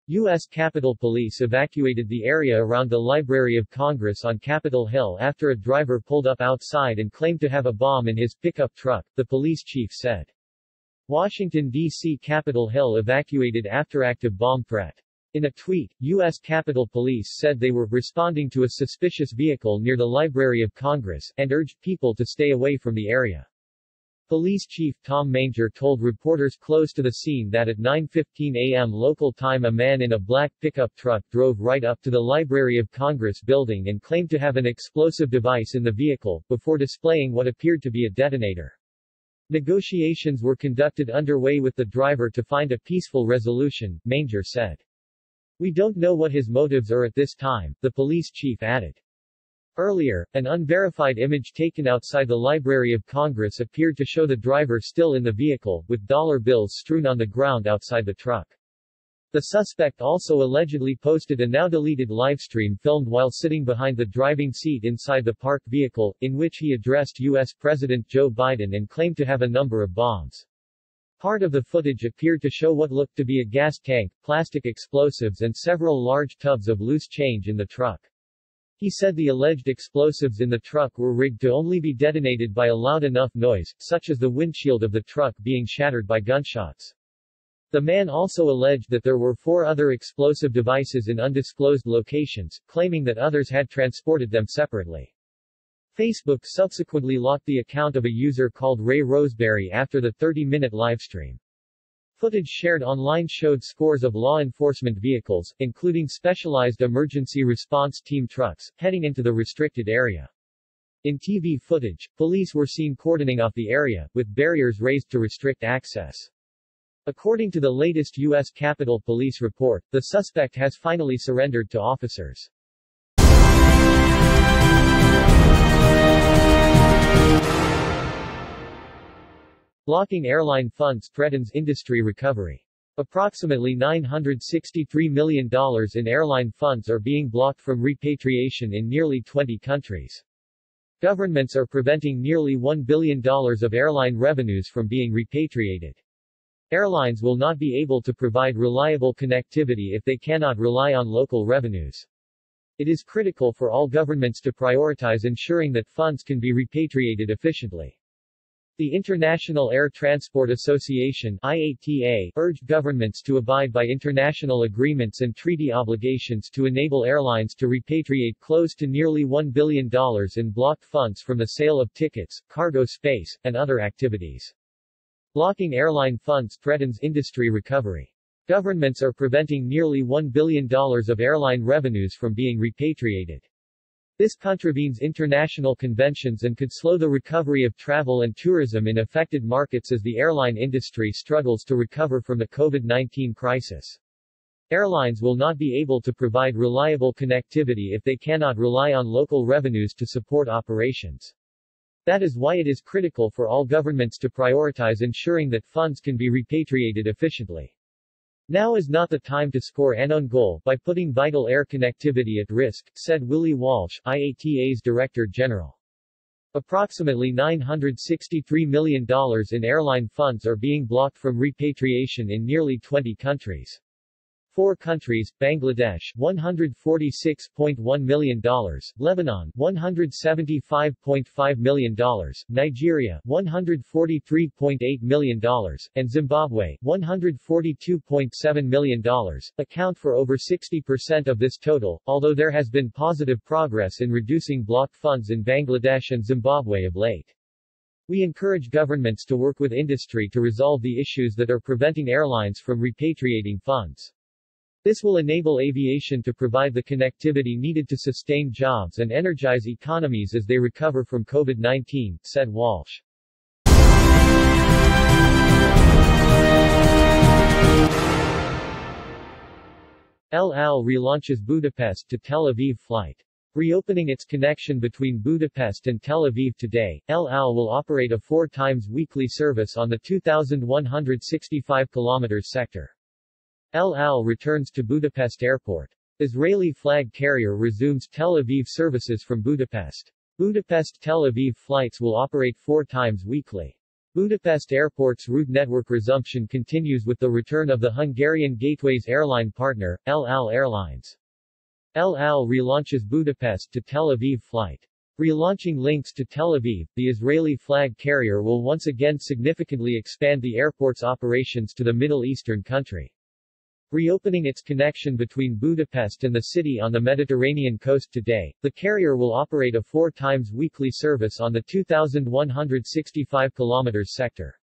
U.S. Capitol Police evacuated the area around the Library of Congress on Capitol Hill after a driver pulled up outside and claimed to have a bomb in his pickup truck, the police chief said. Washington, D.C. Capitol Hill evacuated after active bomb threat. In a tweet, U.S. Capitol Police said they were responding to a suspicious vehicle near the Library of Congress, and urged people to stay away from the area. Police Chief Tom Manger told reporters close to the scene that at 9:15 a.m. local time a man in a black pickup truck drove right up to the Library of Congress building and claimed to have an explosive device in the vehicle, before displaying what appeared to be a detonator. Negotiations were conducted underway with the driver to find a peaceful resolution, Manger said. We don't know what his motives are at this time, the police chief added. Earlier, an unverified image taken outside the Library of Congress appeared to show the driver still in the vehicle, with dollar bills strewn on the ground outside the truck. The suspect also allegedly posted a now-deleted livestream filmed while sitting behind the driving seat inside the parked vehicle, in which he addressed U.S. President Joe Biden and claimed to have a number of bombs. Part of the footage appeared to show what looked to be a gas tank, plastic explosives and several large tubs of loose change in the truck. He said the alleged explosives in the truck were rigged to only be detonated by a loud enough noise, such as the windshield of the truck being shattered by gunshots. The man also alleged that there were 4 other explosive devices in undisclosed locations, claiming that others had transported them separately. Facebook subsequently locked the account of a user called Ray Roseberry after the 30-minute livestream. Footage shared online showed scores of law enforcement vehicles, including specialized emergency response team trucks, heading into the restricted area. In TV footage, police were seen cordoning off the area, with barriers raised to restrict access. According to the latest U.S. Capitol Police report, the suspect has finally surrendered to officers. Blocking airline funds threatens industry recovery. Approximately $963 million in airline funds are being blocked from repatriation in nearly 20 countries. Governments are preventing nearly $1 billion of airline revenues from being repatriated. Airlines will not be able to provide reliable connectivity if they cannot rely on local revenues. It is critical for all governments to prioritize ensuring that funds can be repatriated efficiently. The International Air Transport Association (IATA) urged governments to abide by international agreements and treaty obligations to enable airlines to repatriate close to nearly $1 billion in blocked funds from the sale of tickets, cargo space, and other activities. Blocking airline funds threatens industry recovery. Governments are preventing nearly $1 billion of airline revenues from being repatriated. This contravenes international conventions and could slow the recovery of travel and tourism in affected markets as the airline industry struggles to recover from the COVID-19 crisis. Airlines will not be able to provide reliable connectivity if they cannot rely on local revenues to support operations. That is why it is critical for all governments to prioritize ensuring that funds can be repatriated efficiently. Now is not the time to score an own goal by putting vital air connectivity at risk, said Willie Walsh, IATA's Director General. Approximately $963 million in airline funds are being blocked from repatriation in nearly 20 countries. 4 countries, Bangladesh, $146.1 million, Lebanon, $175.5 million, Nigeria, $143.8 million, and Zimbabwe, $142.7 million, account for over 60% of this total, although there has been positive progress in reducing blocked funds in Bangladesh and Zimbabwe of late. We encourage governments to work with industry to resolve the issues that are preventing airlines from repatriating funds. This will enable aviation to provide the connectivity needed to sustain jobs and energize economies as they recover from COVID-19, said Walsh. El Al relaunches Budapest to Tel Aviv flight. Reopening its connection between Budapest and Tel Aviv today, El Al will operate a 4 times weekly service on the 2,165 km sector. El Al returns to Budapest Airport. Israeli flag carrier resumes Tel Aviv services from Budapest. Budapest-Tel Aviv flights will operate 4 times weekly. Budapest Airport's route network resumption continues with the return of the Hungarian Gateways airline partner, El Al Airlines. El Al relaunches Budapest to Tel Aviv flight. Relaunching links to Tel Aviv, the Israeli flag carrier will once again significantly expand the airport's operations to the Middle Eastern country. Reopening its connection between Budapest and the city on the Mediterranean coast today, the carrier will operate a 4 times weekly service on the 2,165 km sector.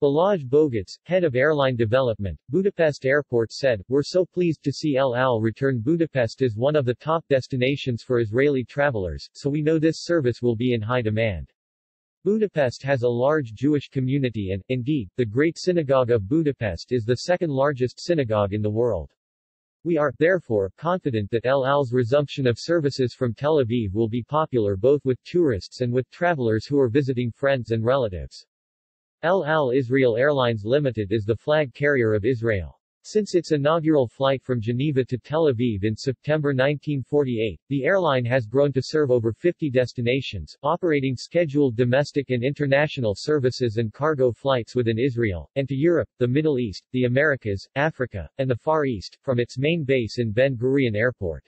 Balázs Bogacs, head of airline development, Budapest Airport said, "We're so pleased to see El Al return. Budapest is one of the top destinations for Israeli travelers, so we know this service will be in high demand." Budapest has a large Jewish community and, indeed, the Great Synagogue of Budapest is the 2nd largest synagogue in the world. We are, therefore, confident that El Al's resumption of services from Tel Aviv will be popular both with tourists and with travelers who are visiting friends and relatives. El Al Israel Airlines Limited is the flag carrier of Israel. Since its inaugural flight from Geneva to Tel Aviv in September 1948, the airline has grown to serve over 50 destinations, operating scheduled domestic and international services and cargo flights within Israel, and to Europe, the Middle East, the Americas, Africa, and the Far East, from its main base in Ben Gurion Airport.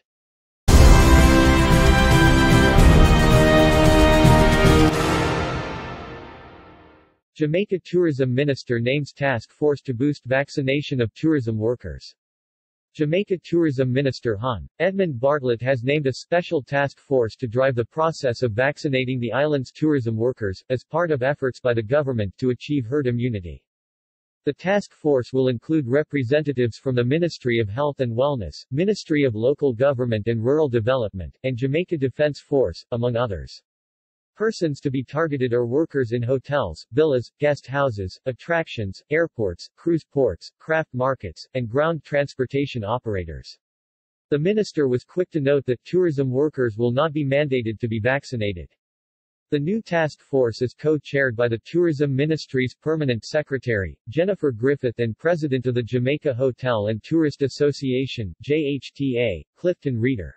Jamaica Tourism Minister names task force to boost vaccination of tourism workers. Jamaica Tourism Minister Hon. Edmund Bartlett has named a special task force to drive the process of vaccinating the island's tourism workers, as part of efforts by the government to achieve herd immunity. The task force will include representatives from the Ministry of Health and Wellness, Ministry of Local Government and Rural Development, and Jamaica Defense Force, among others. Persons to be targeted are workers in hotels, villas, guest houses, attractions, airports, cruise ports, craft markets, and ground transportation operators. The minister was quick to note that tourism workers will not be mandated to be vaccinated. The new task force is co-chaired by the Tourism Ministry's Permanent Secretary, Jennifer Griffith, and President of the Jamaica Hotel and Tourist Association, JHTA, Clifton Reeder.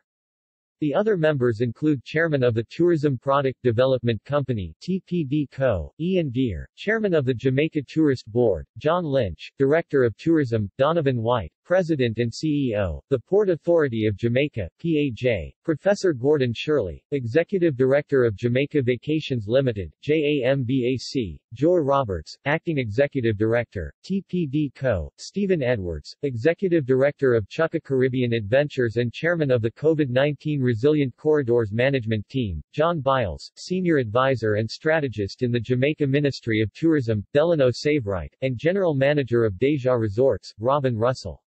The other members include Chairman of the Tourism Product Development Company, TPD Co., Ian Deere, Chairman of the Jamaica Tourist Board, John Lynch, Director of Tourism, Donovan White, President and CEO, the Port Authority of Jamaica, PAJ, Professor Gordon Shirley, Executive Director of Jamaica Vacations Limited, JAMBAC, Joy Roberts, Acting Executive Director, TPD Co., Stephen Edwards, Executive Director of Chukka Caribbean Adventures and Chairman of the COVID-19 Resilient Corridors Management Team, John Biles, Senior Advisor and Strategist in the Jamaica Ministry of Tourism, Delano Saveright, and General Manager of Deja Resorts, Robin Russell.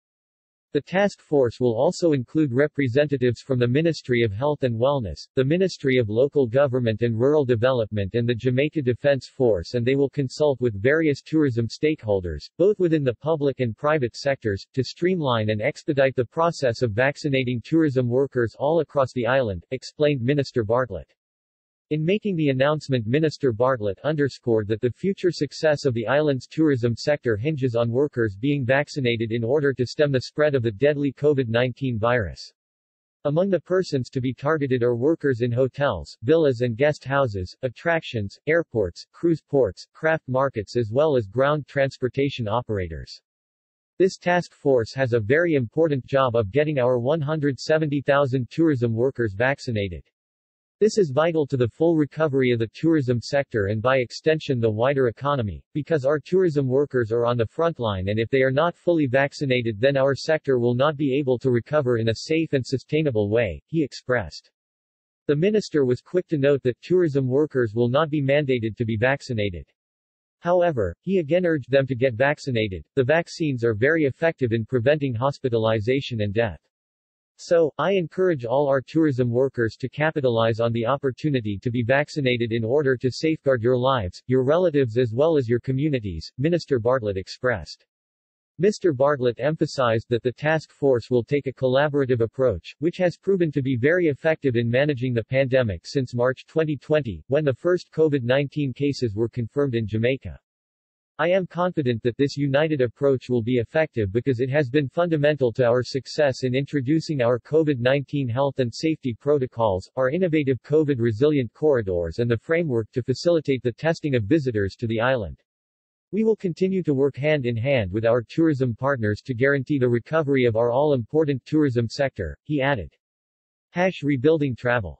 The task force will also include representatives from the Ministry of Health and Wellness, the Ministry of Local Government and Rural Development and the Jamaica Defense Force, and they will consult with various tourism stakeholders, both within the public and private sectors, to streamline and expedite the process of vaccinating tourism workers all across the island, explained Minister Bartlett. In making the announcement, Minister Bartlett underscored that the future success of the island's tourism sector hinges on workers being vaccinated in order to stem the spread of the deadly COVID-19 virus. Among the persons to be targeted are workers in hotels, villas and guest houses, attractions, airports, cruise ports, craft markets as well as ground transportation operators. This task force has a very important job of getting our 170,000 tourism workers vaccinated. This is vital to the full recovery of the tourism sector and by extension the wider economy, because our tourism workers are on the front line, and if they are not fully vaccinated then our sector will not be able to recover in a safe and sustainable way, he expressed. The minister was quick to note that tourism workers will not be mandated to be vaccinated. However, he again urged them to get vaccinated. The vaccines are very effective in preventing hospitalization and death. So, I encourage all our tourism workers to capitalize on the opportunity to be vaccinated in order to safeguard your lives, your relatives as well as your communities, Minister Bartlett expressed. Mr. Bartlett emphasized that the task force will take a collaborative approach, which has proven to be very effective in managing the pandemic since March 2020, when the first COVID-19 cases were confirmed in Jamaica. I am confident that this united approach will be effective because it has been fundamental to our success in introducing our COVID-19 health and safety protocols, our innovative COVID-resilient corridors and the framework to facilitate the testing of visitors to the island. We will continue to work hand in hand with our tourism partners to guarantee the recovery of our all-important tourism sector, he added. #Rebuilding travel.